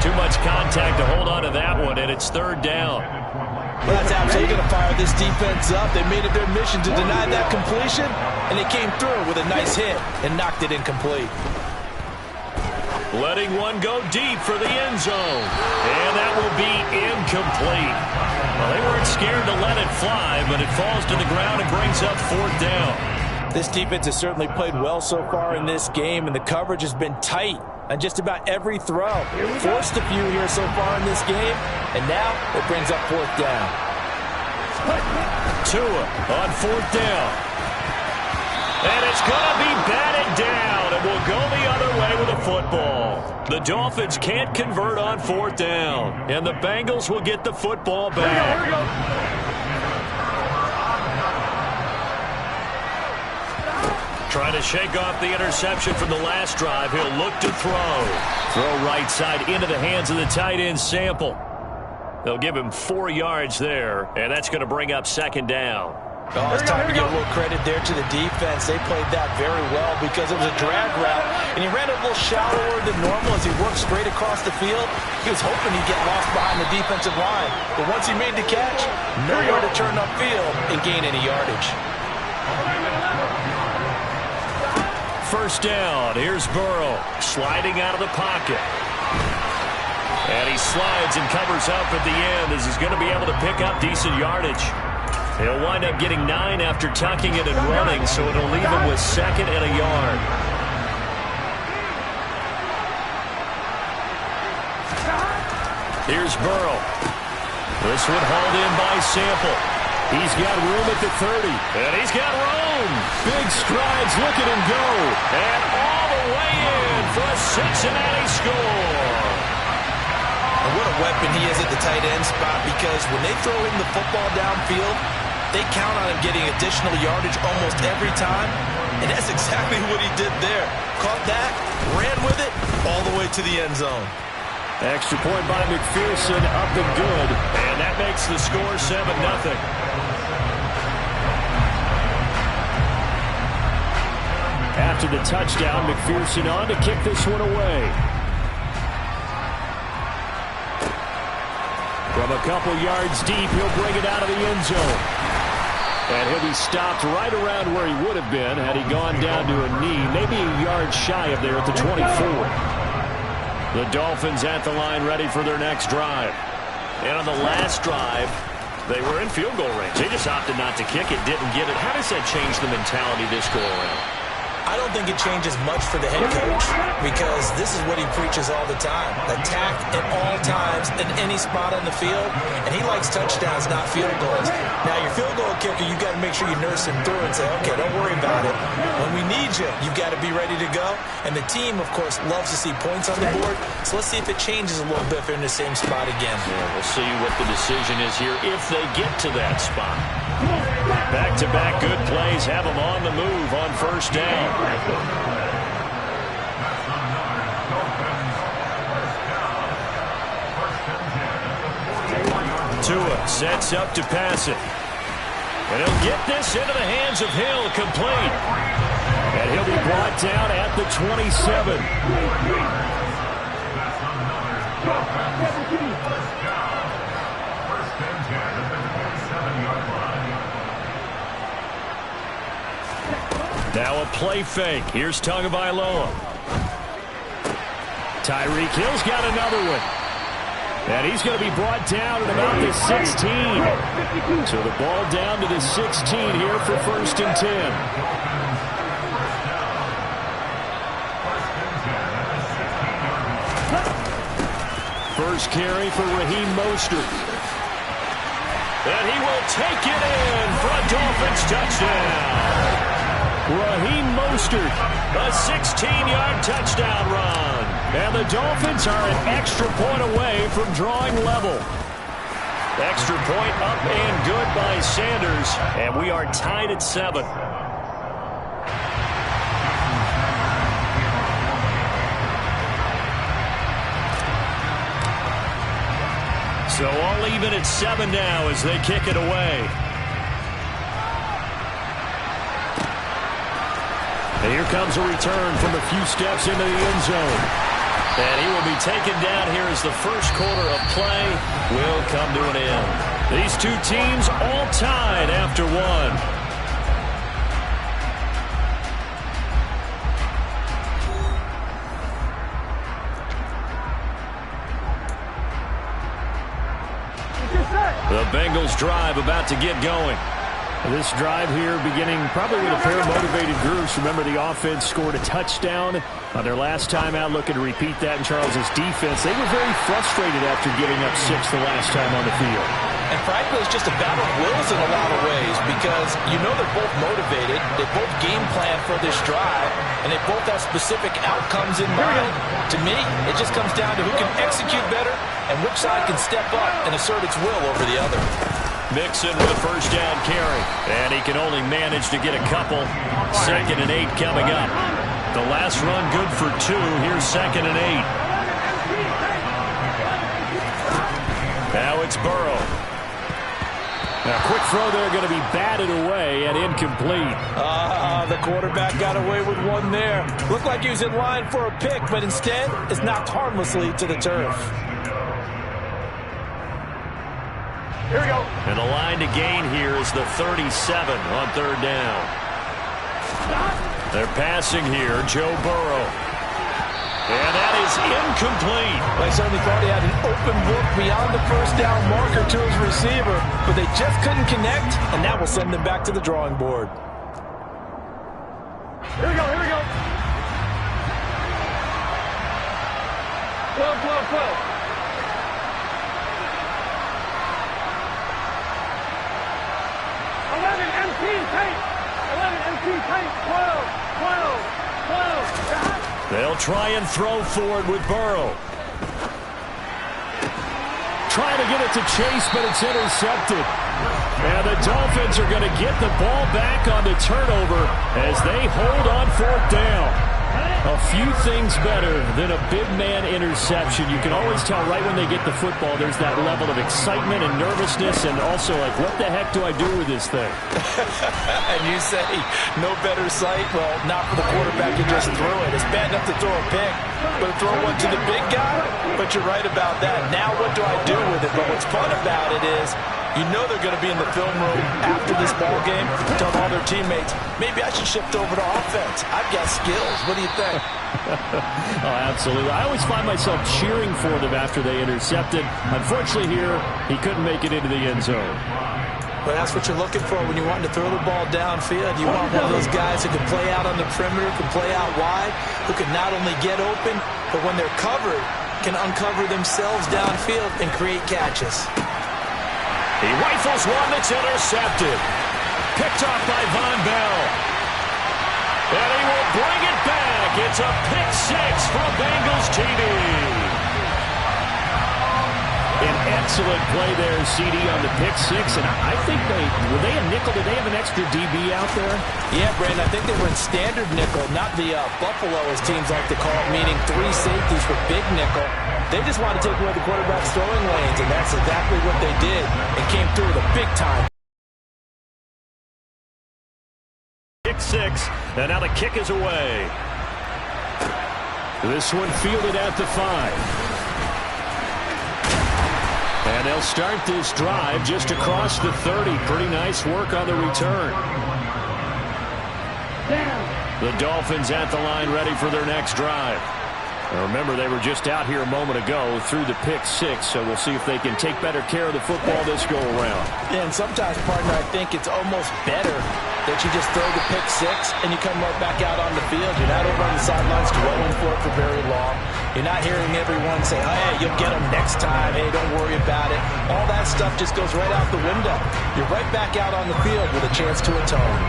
Too much contact to hold on to that one, and it's 3rd down. Well, that's absolutely going to fire this defense up. They made it their mission to deny that completion, and they came through with a nice hit and knocked it incomplete. Letting one go deep for the end zone. And that will be incomplete. Well, they weren't scared to let it fly, but it falls to the ground and brings up 4th down. This defense has certainly played well so far in this game, and the coverage has been tight on just about every throw. Forced a few here so far in this game, and now it brings up 4th down. Tua on 4th down. And it's going to be batted down, and will go the other way with a football. The Dolphins can't convert on 4th down, and the Bengals will get the football back. Here we go. Trying to shake off the interception from the last drive. He'll look to throw. Throw right side into the hands of the tight end, Sample. They'll give him 4 yards there, and that's going to bring up 2nd down. Oh, it's time to give a little credit there to the defense. They played that very well because it was a drag route, and he ran a little shallower than normal as he worked straight across the field. He was hoping he'd get lost behind the defensive line, but once he made the catch, nowhere to turn upfield and gain any yardage. 1st down. Here's Burrow sliding out of the pocket. And he slides and covers up at the end as he's going to be able to pick up decent yardage. He'll wind up getting 9 after tucking it and running, so it'll leave him with 2nd and a yard. Here's Burrow. This one hauled in by Sample. He's got room at the 30, and he's got room. Big strides, look at him go. And all the way in for a Cincinnati score. And what a weapon he is at the tight end spot, because when they throw him the football downfield, they count on him getting additional yardage almost every time. And that's exactly what he did there. Caught that, ran with it, all the way to the end zone. Extra point by McPherson, up and good. And that makes the score 7-0. After the touchdown, McPherson on to kick this one away. From a couple yards deep, he'll bring it out of the end zone. And he'll be stopped right around where he would have been had he gone down to a knee, maybe a yard shy of there at the 24. The Dolphins at the line ready for their next drive. And on the last drive, they were in field goal range. They just opted not to kick it, didn't get it. How does that change the mentality this go around? I don't think it changes much for the head coach, because this is what he preaches all the time. Attack at all times in any spot on the field, and he likes touchdowns, not field goals. Now, your field goal kicker, you've got to make sure you nurse him through and say, okay, don't worry about it. When we need you, you've got to be ready to go. And the team, of course, loves to see points on the board, so let's see if it changes a little bit if they're in the same spot again. Yeah, we'll see what the decision is here if they get to that spot. Back-to-back good plays have them on the move on 1st down. Tua sets up to pass it. And he'll get this into the hands of Hill, complete. And he'll be brought down at the 27. Now a play fake. Here's Tagovailoa. Tyreek Hill's got another one. And he's going to be brought down at about the 16. So the ball down to the 16 here for 1st and 10. First carry for Raheem Mostert. And he will take it in for a Dolphins touchdown. Raheem Mostert, a 16-yard touchdown run. And the Dolphins are an extra point away from drawing level. Extra point up and good by Sanders. And we are tied at 7. So all even at 7 now as they kick it away. And here comes a return from a few steps into the end zone. And he will be taken down here as the first quarter of play will come to an end. These two teams all tied after one. The Bengals drive about to get going. This drive here beginning probably with a pair of motivated groups. Remember, the offense scored a touchdown on their last time out, looking to repeat that in Charles's defense. They were very frustrated after giving up 6 the last time on the field. And frankly, it's just a battle of wills in a lot of ways because you know they're both motivated. They both game plan for this drive, and they both have specific outcomes in mind. To me, it just comes down to who can execute better and which side can step up and assert its will over the other. Mixon with a first down carry, and he can only manage to get a couple. 2nd and 8 coming up. The last run good for 2. Here's 2nd and 8. Now it's Burrow. Now, quick throw there, going to be batted away and incomplete. The quarterback got away with one there. Looked like he was in line for a pick, but instead is knocked harmlessly to the turf. Here we go. And the line to gain here is the 37 on 3rd down. They're passing here, Joe Burrow. And that is incomplete. They certainly thought he had an open look beyond the first down marker to his receiver, but they just couldn't connect, and that will send them back to the drawing board. Here we go, here we go. 12, 12, 12. 11 MT tape. 11 MT tape. 12, 12, 12. They'll try and throw forward with Burrow. Trying to get it to Chase, but it's intercepted. And the Dolphins are going to get the ball back on the turnover as they hold on 4th down. A few things better than a big man interception. You can always tell right when they get the football, there's that level of excitement and nervousness, and also like, what the heck do I do with this thing? And you say, no better sight? Well, not for the quarterback who just threw it. It's bad enough to throw a pick, but to throw one to the big guy? But you're right about that. Now what do I do with it? But what's fun about it is, you know they're going to be in the film room after this ball game, tell all their teammates, maybe I should shift over to offense. I've got skills. What do you think? Oh, absolutely. I always find myself cheering for them after they intercepted. Unfortunately here, he couldn't make it into the end zone. Well, that's what you're looking for when you want to throw the ball downfield. You want one of those guys who can play out on the perimeter, can play out wide, who can not only get open, but when they're covered, can uncover themselves downfield and create catches. He rifles one that's intercepted. Picked off by Von Bell. And he will bring it back. It's a pick 6 for Bengals TD. An excellent play there, CD, on the pick 6. And I think were they a nickel? Did they have an extra DB out there? Yeah, Brandon, I think they were in standard nickel, not the Buffalo, as teams like to call it, meaning 3 safeties for big nickel. They just want to take away the quarterback's throwing lanes, and that's exactly what they did. It came through with a big time. Pick 6, and now the kick is away. This one fielded at the 5. And they'll start this drive just across the 30. Pretty nice work on the return. The Dolphins at the line, ready for their next drive. Now remember, they were just out here a moment ago through the pick 6, so we'll see if they can take better care of the football this go-around. Yeah, and sometimes, partner, I think it's almost better that you just throw the pick 6 and you come right back out on the field. You're not over on the sidelines dwelling for it for very long. You're not hearing everyone say, oh, hey, you'll get them next time. Hey, don't worry about it. All that stuff just goes right out the window. You're right back out on the field with a chance to atone.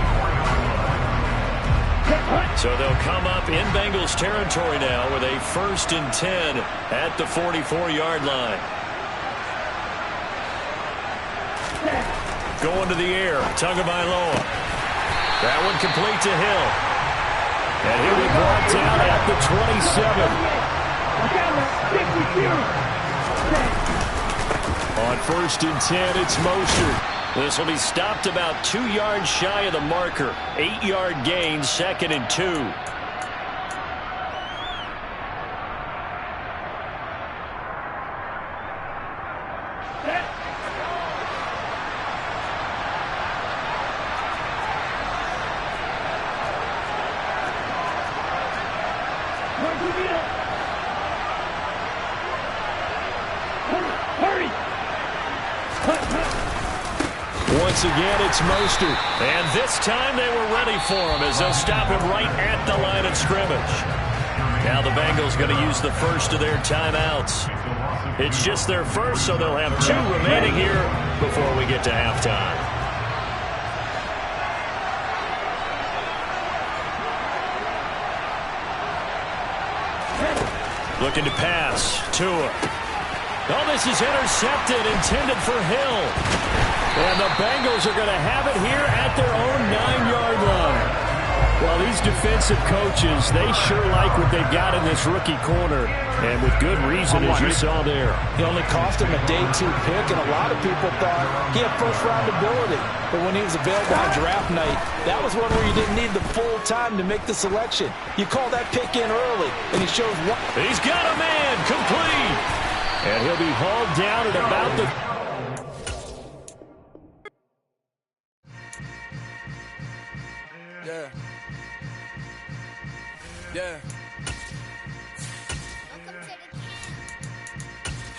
So they'll come up in Bengals territory now with a 1st and 10 at the 44-yard line. Going to the air, Tagovailoa. That one complete to Hill. And he'll be brought down at the 27. On 1st and 10, it's Mostert. This will be stopped about 2 yards shy of the marker. 8-yard gain, 2nd and 2. Once again, it's Mostert. And this time they were ready for him as they'll stop him right at the line of scrimmage. Now the Bengals going to use the first of their timeouts. It's just their first, so they'll have 2 remaining here before we get to halftime. Looking to pass. Tua. Oh, this is intercepted, intended for Hill. And the Bengals are going to have it here at their own 9-yard line. Well, these defensive coaches, they sure like what they've got in this rookie corner. And with good reason, as you saw there. It only cost him a day 2 pick, and a lot of people thought he had first-round ability. But when he was available on draft night, that was one where you didn't need the full time to make the selection. You call that pick in early, and he shows what. He's got a man, complete. And he'll be hauled down at about the... Yeah. Yeah.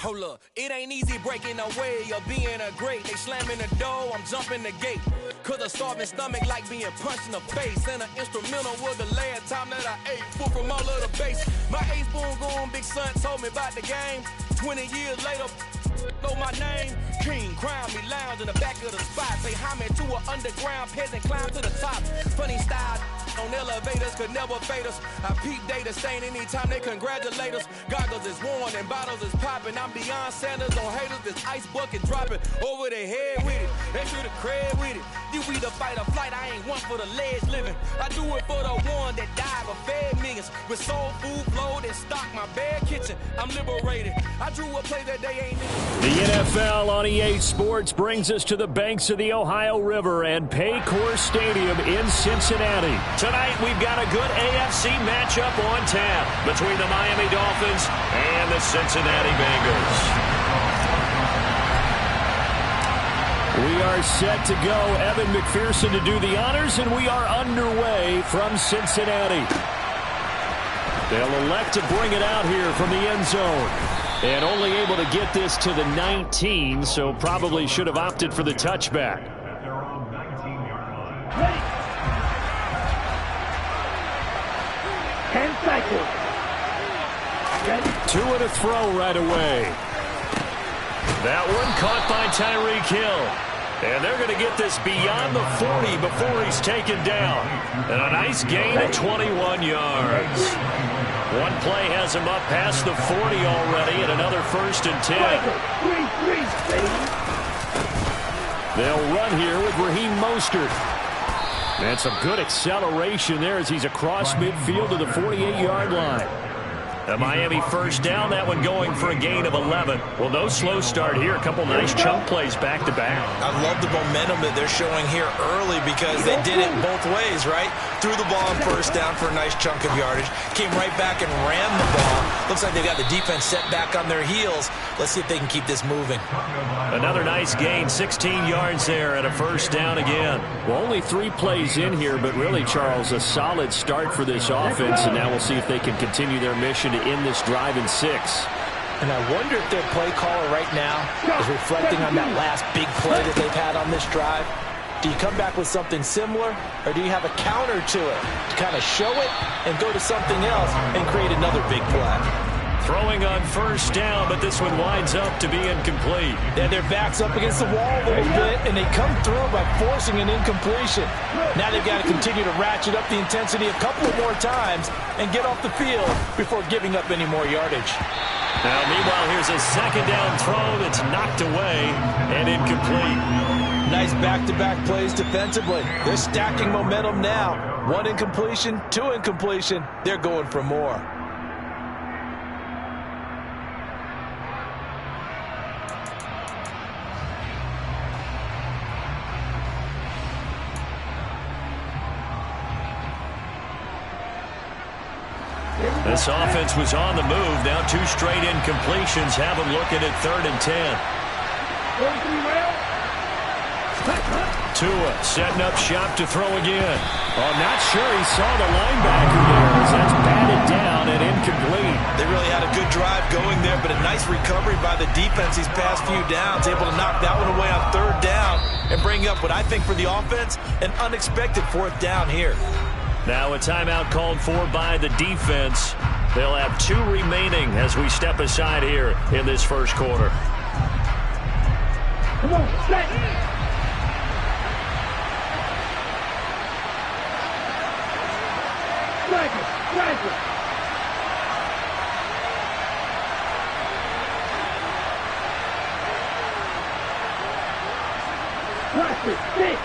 Hold up, it ain't easy breaking away or being a great. They slamming the door, I'm jumping the gate. Cause a starving stomach like being punched in the face. And an instrumental was the last time that I ate. Food from all of the base. My ace boom going, big son told me about the game. 20 years later, know my name. King, crown me, lounge in the back of the spot. Say homage to an underground peasant, climb to the top. Funny style on elevators could never fade us. I peep data stain anytime they congratulate us. Goggles is worn and bottles is popping. I'm beyond Sanders on haters. This ice bucket dropping over their head with it. They should have cred with it. You either fight or flight. I ain't one for the ledge living. I do it for the one that died or fed millions. With soul food flowed and stocked my bare kitchen. I'm liberated. I drew a play that they ain't in. The NFL on EA Sports brings us to the banks of the Ohio River and Paycor Stadium in Cincinnati. Tonight, we've got a good AFC matchup on tap between the Miami Dolphins and the Cincinnati Bengals. We are set to go. Evan McPherson to do the honors, and we are underway from Cincinnati. They'll elect to bring it out here from the end zone. And only able to get this to the 19, so probably should have opted for the touchback. At their own 19-yard line. 10 cycles. Ready? 2 and a throw right away. That one caught by Tyreek Hill. And they're going to get this beyond the 40 before he's taken down. And a nice gain of 21 yards. One play has him up past the 40 already, and another 1st and 10. They'll run here with Raheem Mostert. And some good acceleration there as he's across midfield to the 48-yard line. The Miami 1st down, that one going for a gain of 11. Well, no slow start here. A couple nice chunk plays back-to-back. I love the momentum that they're showing here early because they did it both ways, right? Threw the ball on 1st down for a nice chunk of yardage. Came right back and ran the ball. Looks like they've got the defense set back on their heels. Let's see if they can keep this moving. Another nice gain, 16 yards there and a 1st down again. Well, only 3 plays in here, but really, Charles, a solid start for this offense, and now we'll see if they can continue their mission to end this drive in 6. And I wonder if their play caller right now is reflecting on that last big play that they've had on this drive. Do you come back with something similar, or do you have a counter to it to kind of show it and go to something else and create another big play? Throwing on 1st down, but this one winds up to be incomplete. And their back's up against the wall a little bit, and they come through by forcing an incompletion. Now they've got to continue to ratchet up the intensity a couple of more times and get off the field before giving up any more yardage. Now, meanwhile, here's a 2nd down throw that's knocked away and incomplete. Nice back-to-back plays defensively. They're stacking momentum now. 1 incompletion, 2 incompletion. They're going for more. This offense was on the move. Now 2 straight incompletions have them looking at 3rd and 10. Tua setting up shop to throw again. Oh, not sure he saw the linebacker there as that's batted down and incomplete. They really had a good drive going there, but a nice recovery by the defense these past few downs, able to knock that one away on 3rd down and bring up what I think for the offense, an unexpected 4th down here. Now a timeout called for by the defense. They'll have 2 remaining as we step aside here in this first quarter. Come on, set. Strike it, strike it. Watch it, stick.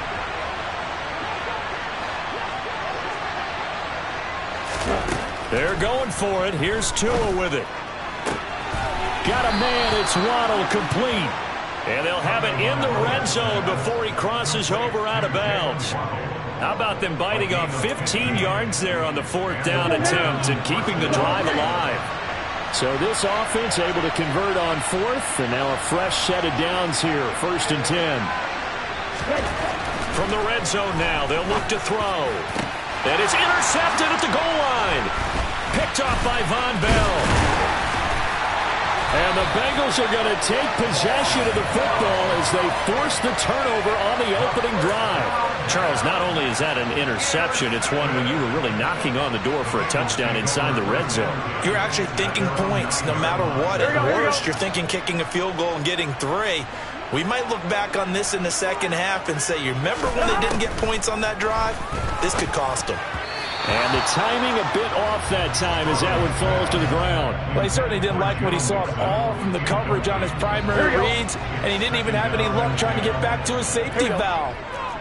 They're going for it. Here's Tua with it. Got a man. It's Waddle complete. And they'll have it in the red zone before he crosses over out of bounds. How about them biting off 15 yards there on the 4th down attempt and keeping the drive alive? So this offense able to convert on 4th, and now a fresh set of downs here, 1st and 10. From the red zone now, they'll look to throw. And it's intercepted at the goal line. Picked off by Von Bell. And the Bengals are going to take possession of the football as they force the turnover on the opening drive. Charles, not only is that an interception, it's one when you were really knocking on the door for a touchdown inside the red zone. You're actually thinking points no matter what. At worst, you're thinking kicking a field goal and getting 3. We might look back on this in the second half and say, you remember when they didn't get points on that drive? This could cost them. And the timing a bit off that time as that one falls to the ground. Well, he certainly didn't like what he saw at all from the coverage on his primary reads, and he didn't even have any luck trying to get back to his safety valve.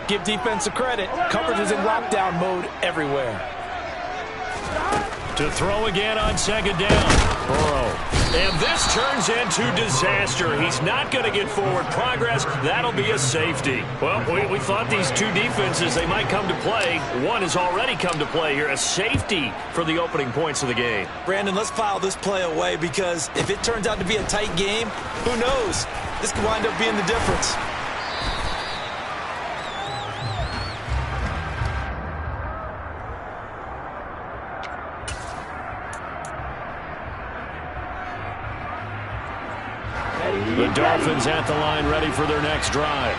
Give defense a credit. Coverage is in lockdown mode everywhere. To throw again on 2nd down. Burrow. And this turns into disaster. He's not going to get forward progress. That'll be a safety. Well, we thought these 2 defenses, they might come to play. One has already come to play here. A safety for the opening points of the game. Brandon, let's file this play away because if it turns out to be a tight game, who knows? This could wind up being the difference. The Dolphins at the line ready for their next drive.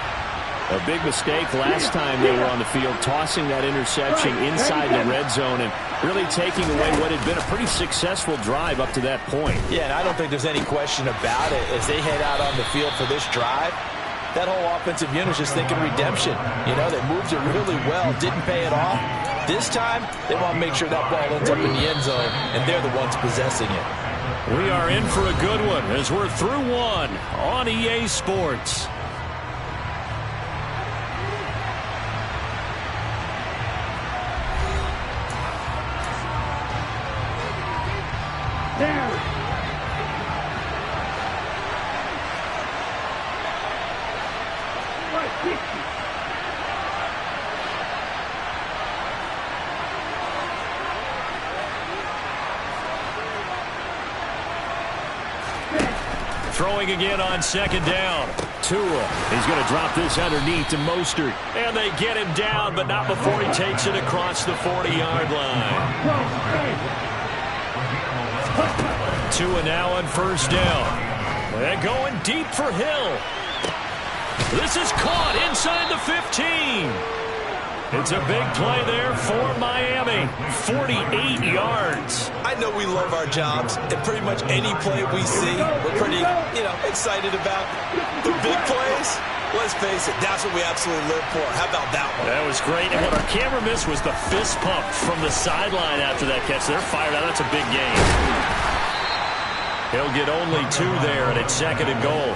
A big mistake last time they were on the field, tossing that interception inside the red zone and really taking away what had been a pretty successful drive up to that point. Yeah, and I don't think there's any question about it. As they head out on the field for this drive, that whole offensive unit is just thinking redemption. You know, they moved it really well, didn't pay it off. This time, they want to make sure that ball ends up in the end zone, and they're the ones possessing it. We are in for a good one as we're through one on EA Sports. Throwing again on 2nd down. Tua is going to drop this underneath to Mostert. And they get him down, but not before he takes it across the 40-yard line. Tua now on 1st down. They're going deep for Hill. This is caught inside the 15. It's a big play there for Miami. 48 yards. I know we love our jobs, and pretty much any play we see, we're pretty, excited about. The big plays, let's face it, that's what we absolutely live for. How about that one? That was great. And what our camera missed was the fist pump from the sideline after that catch. They're fired out. That's a big game. He'll get only 2 there, and it's 2nd and goal.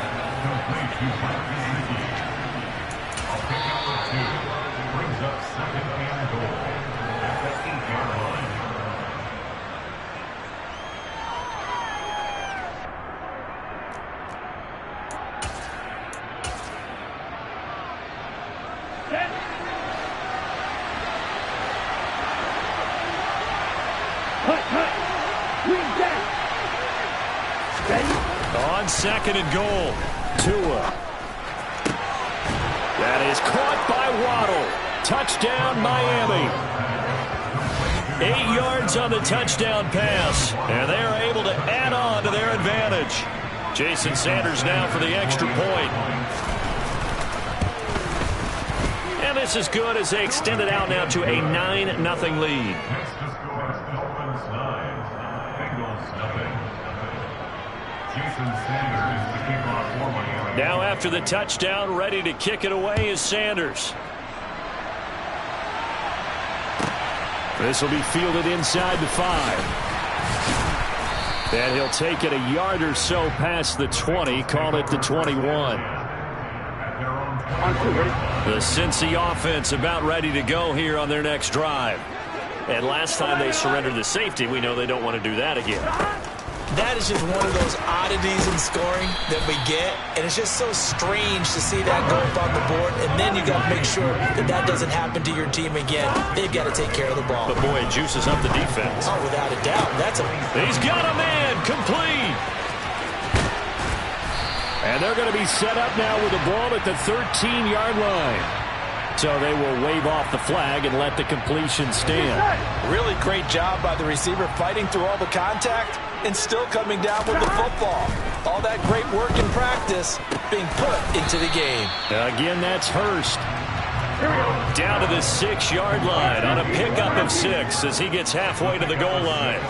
On 2nd and goal, Tua. That is caught by Waddle. Touchdown, Miami. 8 yards on the touchdown pass, and they're able to add on to their advantage. Jason Sanders now for the extra point. And this is good as they extend it out now to a 9-0 lead. Now after the touchdown, ready to kick it away is Sanders. This will be fielded inside the 5. And he'll take it a yard or so past the 20, call it the 21. The Cincy offense about ready to go here on their next drive. And last time they surrendered the safety, we know they don't want to do that again. That is just one of those oddities in scoring that we get, and it's just so strange to see that go up on the board, and then you got to make sure that that doesn't happen to your team again. They've got to take care of the ball. But boy, it juices up the defense. Oh, without a doubt. He's got a man, complete. And they're going to be set up now with the ball at the 13-yard line. So they will wave off the flag and let the completion stand. Really great job by the receiver fighting through all the contact and still coming down with the football. All that great work in practice being put into the game. Again, that's Hurst. Down to the 6-yard line on a pickup of 6 as he gets halfway to the goal line.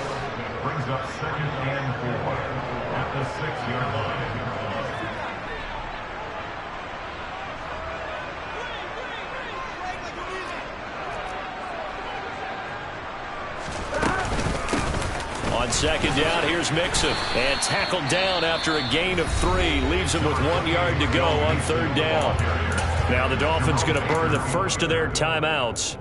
Brings up 2nd and 4 at the 6-yard line. On 2nd down, here's Mixon. And tackled down after a gain of 3. Leaves him with 1 yard to go on 3rd down. Now the Dolphins going to burn the first of their timeouts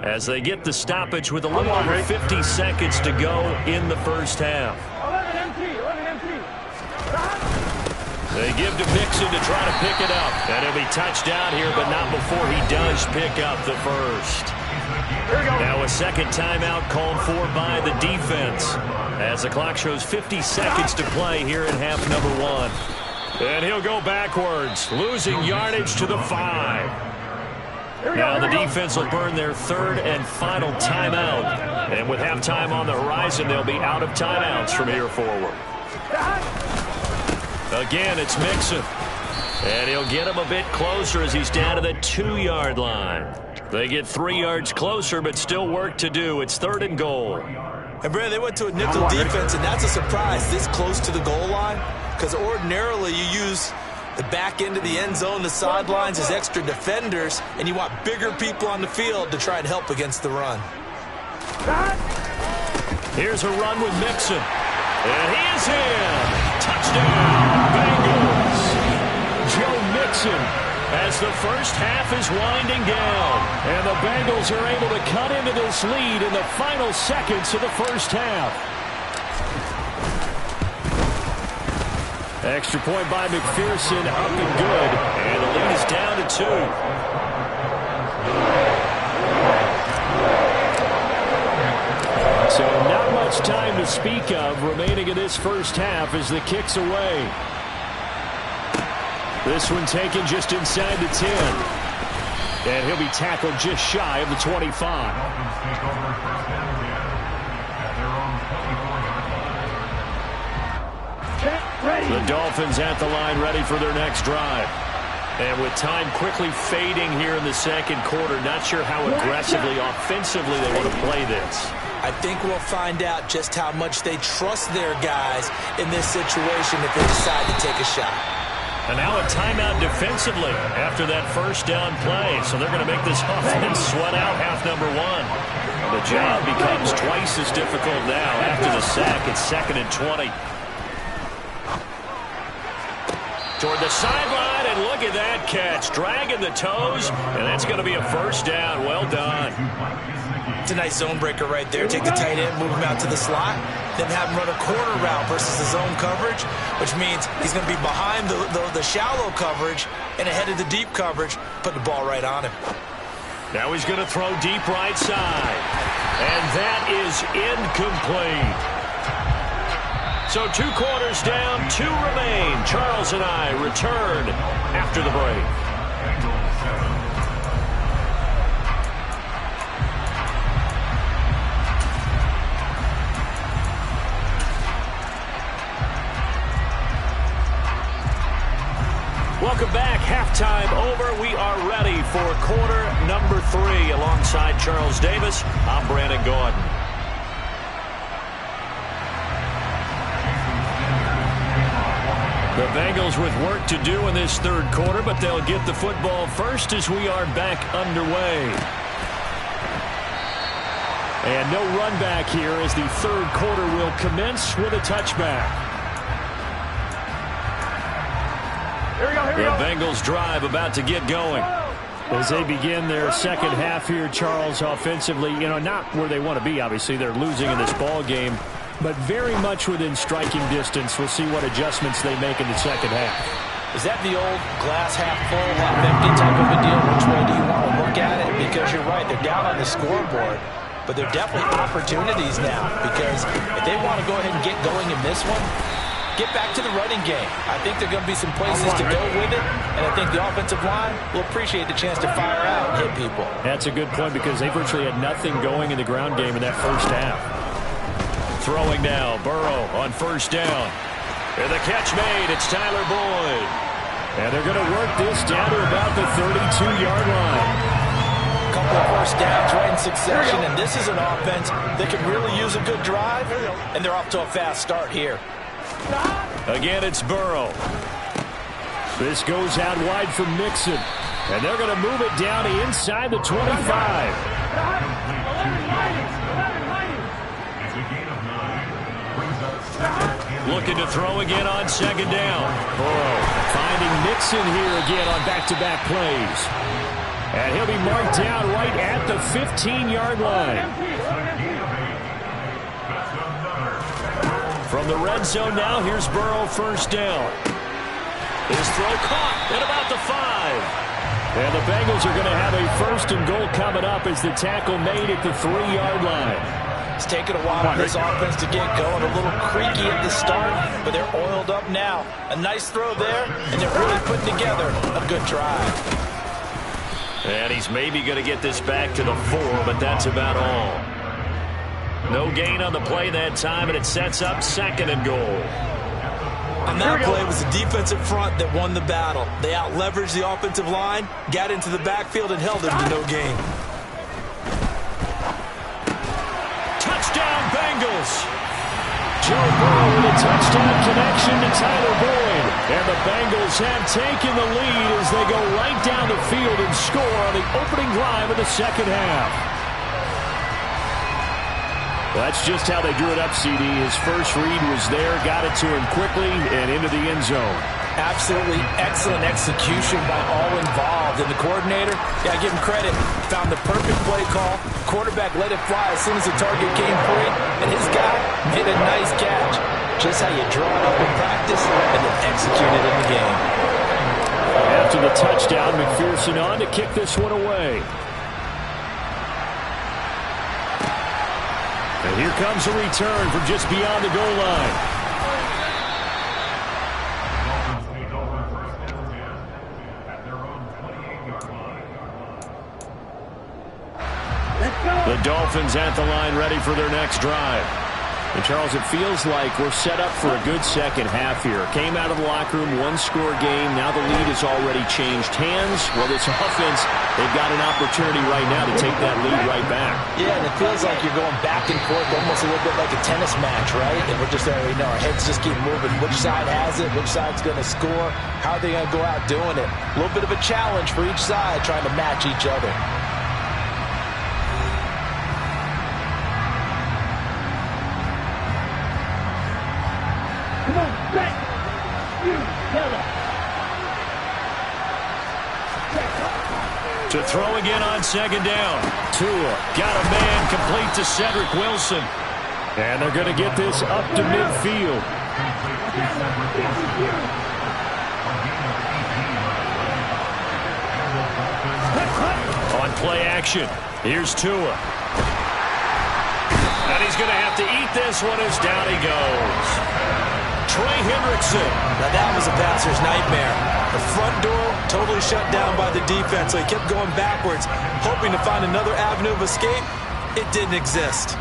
as they get the stoppage with a little over 50 seconds to go in the first half. They give to Mixon to try to pick it up. And he'll be touched down here, but not before he does pick up the first. Now a second timeout called for by the defense as the clock shows 50 seconds to play here in half number 1. And he'll go backwards, losing yardage to the 5. Now the defense will burn their 3rd and final timeout. And with halftime on the horizon, they'll be out of timeouts from here forward. Again, it's Mixon. And he'll get him a bit closer as he's down to the 2-yard line. They get 3 yards closer, but still work to do. It's 3rd and goal. And, Brad, they went to a nickel defense, and that's a surprise this close to the goal line because ordinarily you use the back end of the end zone, the sidelines as extra defenders, and you want bigger people on the field to try and help against the run. Here's a run with Mixon. And he is in. Touchdown, Bengals. Joe Mixon as the first half is winding down. And the Bengals are able to cut into this lead in the final seconds of the first half. Extra point by McPherson, up and good. And the lead is down to 2. So not much time to speak of remaining in this first half as the kick's away. This one taken just inside the 10. And he'll be tackled just shy of the 25. The Dolphins at the line ready for their next drive. And with time quickly fading here in the second quarter, not sure how aggressively, offensively they want to play this. I think we'll find out just how much they trust their guys in this situation if they decide to take a shot. And now a timeout defensively after that first down play. So they're going to make this offense sweat out half number 1. The job becomes twice as difficult now after the sack. It's 2nd and 20. Toward the sideline, and look at that catch. Dragging the toes, and that's going to be a first down. Well done. It's a nice zone breaker right there. Take the tight end, move him out to the slot, then have him run a corner route versus the zone coverage, which means he's going to be behind the shallow coverage and ahead of the deep coverage, put the ball right on him. Now he's going to throw deep right side, and that is incomplete. So 2 quarters down, 2 remain. Charles and I return after the break. Welcome back. Halftime over. We are ready for quarter number 3. Alongside Charles Davis, I'm Brandon Gordon. The Bengals with work to do in this third quarter, but they'll get the football first as we are back underway. And no run back here as the third quarter will commence with a touchback. The Bengals drive about to get going. As they begin their second half here, Charles, offensively, not where they want to be, obviously. They're losing in this ball game, but very much within striking distance. We'll see what adjustments they make in the second half. Is that the old glass half full, half empty type of a deal? Which way do you want to look at it? Because you're right, they're down on the scoreboard, but they're definitely opportunities now, because if they want to go ahead and get going in this one, get back to the running game. I think there are going to be some places to go with it, and I think the offensive line will appreciate the chance to fire out and hit people. That's a good point, because they virtually had nothing going in the ground game in that first half. Throwing now, Burrow on first down. And the catch made, it's Tyler Boyd. And they're going to work this down to about the 32-yard line. Couple of first downs right in succession, and this is an offense that can really use a good drive, and they're off to a fast start here. Again, it's Burrow. This goes out wide for Mixon, and they're going to move it down to inside the 25. Looking to throw again on second down. Burrow finding Mixon here again on back-to-back plays. And he'll be marked down right at the 15-yard line. From the red zone now, here's Burrow first down. His throw caught at about the 5. And the Bengals are going to have a first and goal coming up as the tackle made at the 3-yard line. It's taken a while for this offense to get going. A little creaky at the start, but they're oiled up now. A nice throw there, and they're really putting together a good drive. And he's maybe going to get this back to the 4, but that's about all. No gain on the play that time, and it sets up second and goal. On that play, it was the defensive front that won the battle. They out-leveraged the offensive line, got into the backfield, and held them to no gain. Touchdown, Bengals! Joe Burrow with a touchdown connection to Tyler Boyd. And the Bengals have taken the lead as they go right down the field and score on the opening drive of the second half. Well, that's just how they drew it up, CD. His first read was there, got it to him quickly, and into the end zone. Absolutely excellent execution by all involved. And the coordinator, yeah, give him credit, found the perfect play call. Quarterback let it fly as soon as the target came free, and his guy made a nice catch. Just how you draw it up in practice and then execute it in the game. After the touchdown, McPherson on to kick this one away. And here comes a return from just beyond the goal line. The Dolphins at the line ready for their next drive. And Charles, it feels like we're set up for a good second half here. Came out of the locker room, one-score game. Now the lead has already changed hands. Well, this offense, they've got an opportunity right now to take that lead right back. Yeah, and it feels like you're going back and forth, almost a little bit like a tennis match, right? And we're just already know our heads just keep moving. Which side has it? Which side's going to score? How are they going to go out doing it? A little bit of a challenge for each side, trying to match each other. Come on, back! You killer! To throw again on second down. Tua got a man complete to Cedric Wilson. And they're going to get this up to midfield. On play action, here's Tua. And he's going to have to eat this one as down he goes. Trey Hendrickson. Now that was a passer's nightmare. The front door totally shut down by the defense, so he kept going backwards, hoping to find another avenue of escape. It didn't exist.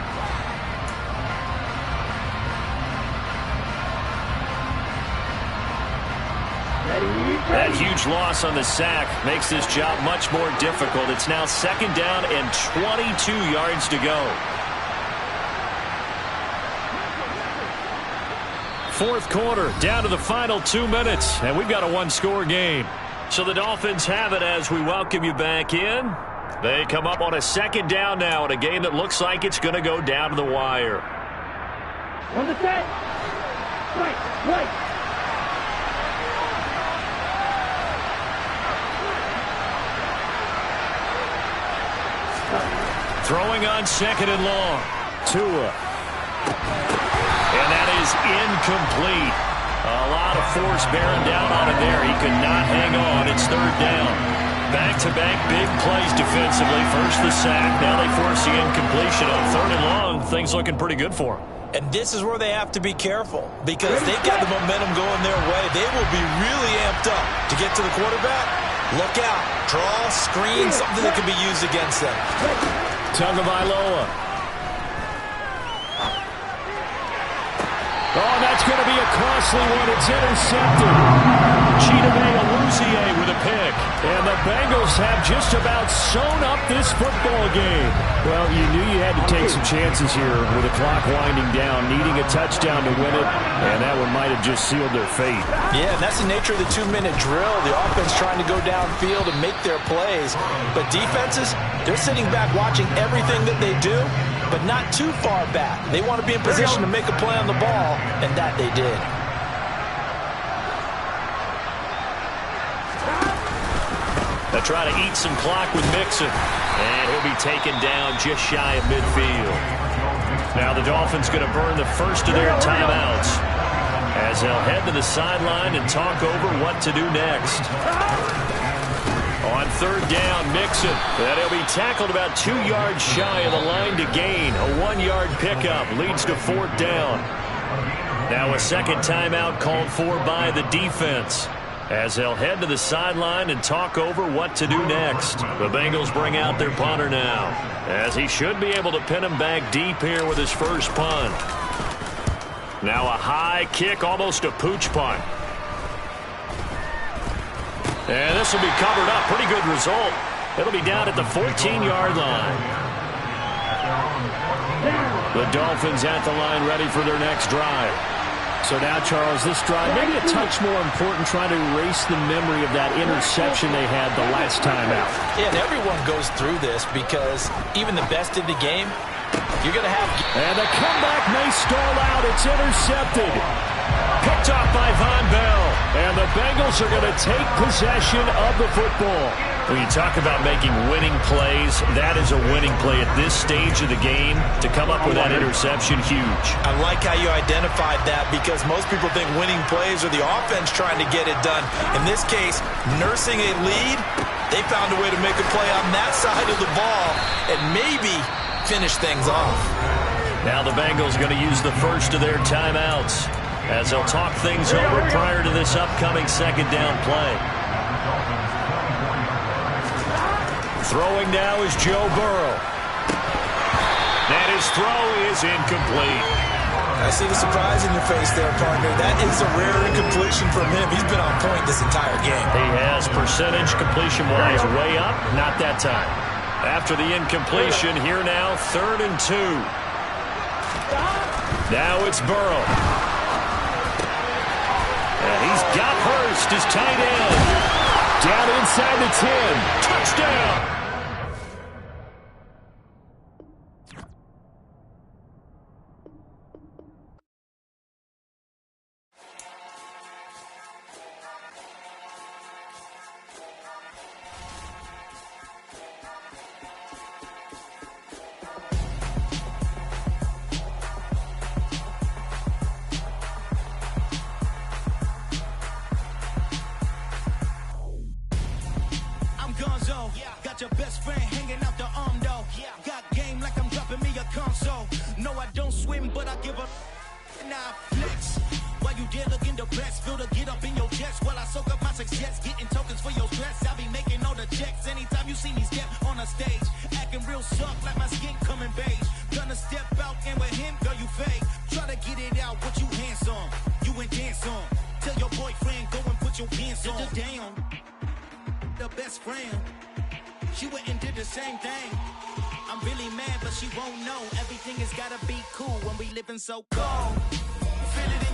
That huge loss on the sack makes this job much more difficult. It's now second down and 22 yards to go. Fourth quarter, down to the final 2 minutes, and we've got a one-score game. So the Dolphins have it as we welcome you back in. They come up on a second down now in a game that looks like it's going to go down to the wire. On the set. Right. Throwing on second and long. Tua. And that is incomplete. A lot of force bearing down on him there. He could not hang on. It's third down. Back-to-back big plays defensively. First the sack. Now they force the incompletion on third and long. Things looking pretty good for them. And this is where they have to be careful because they've got the momentum going their way. They will be really amped up to get to the quarterback. Look out. Draw, screen, something that can be used against them. Tagovailoa. Oh, that's going to be a costly one. It's intercepted. Chidobe Awuzie with a pick. And the Bengals have just about sewn up this football game. Well, you knew you had to take some chances here with the clock winding down, needing a touchdown to win it, and that one might have just sealed their fate. Yeah, and that's the nature of the 2-minute drill. The offense trying to go downfield and make their plays. But defenses, they're sitting back watching everything that they do, but not too far back. They want to be in position to make a play on the ball, and that they did. They try to eat some clock with Mixon, and he'll be taken down just shy of midfield. Now the Dolphins going to burn the first of their timeouts as they'll head to the sideline and talk over what to do next. On third down, Mixon. And he'll be tackled about 2 yards shy of the line to gain. A 1-yard pickup leads to fourth down. Now a second timeout called for by the defense as they'll head to the sideline and talk over what to do next. The Bengals bring out their punter now, as he should be able to pin him back deep here with his first punt. Now a high kick, almost a pooch punt. And this will be covered up. Pretty good result. It'll be down at the 14-yard line. The Dolphins at the line ready for their next drive. So now, Charles, this drive, maybe a touch more important, trying to erase the memory of that interception they had the last time out. Yeah, and everyone goes through this because even the best in the game, you're going to have... And the comeback may stall out. It's intercepted. Picked off by Von Bell. And the Bengals are going to take possession of the football. When you talk about making winning plays, that is a winning play at this stage of the game. To come up with that interception, huge. I like how you identified that because most people think winning plays are the offense trying to get it done. In this case, nursing a lead, they found a way to make a play on that side of the ball and maybe finish things off. Now the Bengals going to use the first of their timeouts as they'll talk things over prior to this upcoming second down play. Throwing now is Joe Burrow. And his throw is incomplete. I see the surprise in your face there, partner. That is a rare incompletion from him. He's been on point this entire game. He has percentage completion-wise way up. Not that time. After the incompletion, here now, 3rd and 2. Now it's Burrow. And he's got Hurst, his tight end. Down inside the 10. Touchdown. Got your best friend hanging out the arm though. Got game like I'm dropping me a console. No, I don't swim, but I give a now flex. While you there looking depressed, feel the get up in your chest while I soak up my success, getting tokens for your stress. I be making all the checks anytime you see me step on a stage, acting real soft like my skin coming beige. Gonna step out and with him, girl, you fake. Try to get it out, what you handsome, you ain't dance on. Tell your boyfriend go and put your pants on. Down, the best friend. She went and did the same thing. I'm really mad, but she won't know. Everything has gotta be cool when we living so cold. Feel it in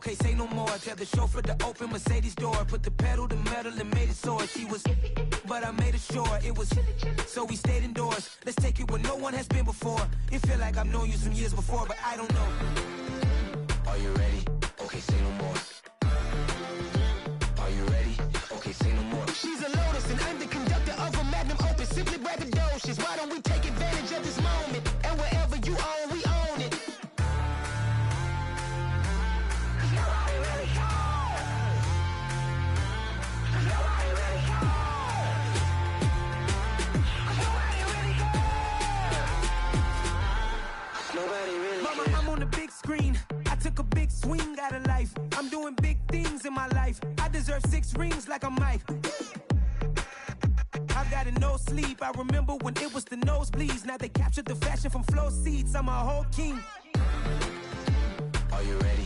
Okay, say no more. Tell the chauffeur to open Mercedes door. Put the pedal to metal and made it soar. She was, but I made it sure it was. So we stayed indoors. Let's take it where no one has been before. It feel like I've known you some years before, but I don't know. Are you ready? Okay, say no more. Are you ready? Okay, say no more. She's a Lotus and I'm the conductor of a Magnum Opus. Simply braggadocious. Why don't we take advantage of this moment? And wherever you own, we own it. Mama, I'm on the big screen. I took a big swing out of life. I'm doing big things in my life. I deserve 6 rings like I'm Mike. I've got no sleep. I remember when it was the nosebleeds. Now they captured the fashion from flow seats. I'm a whole king. Are you ready?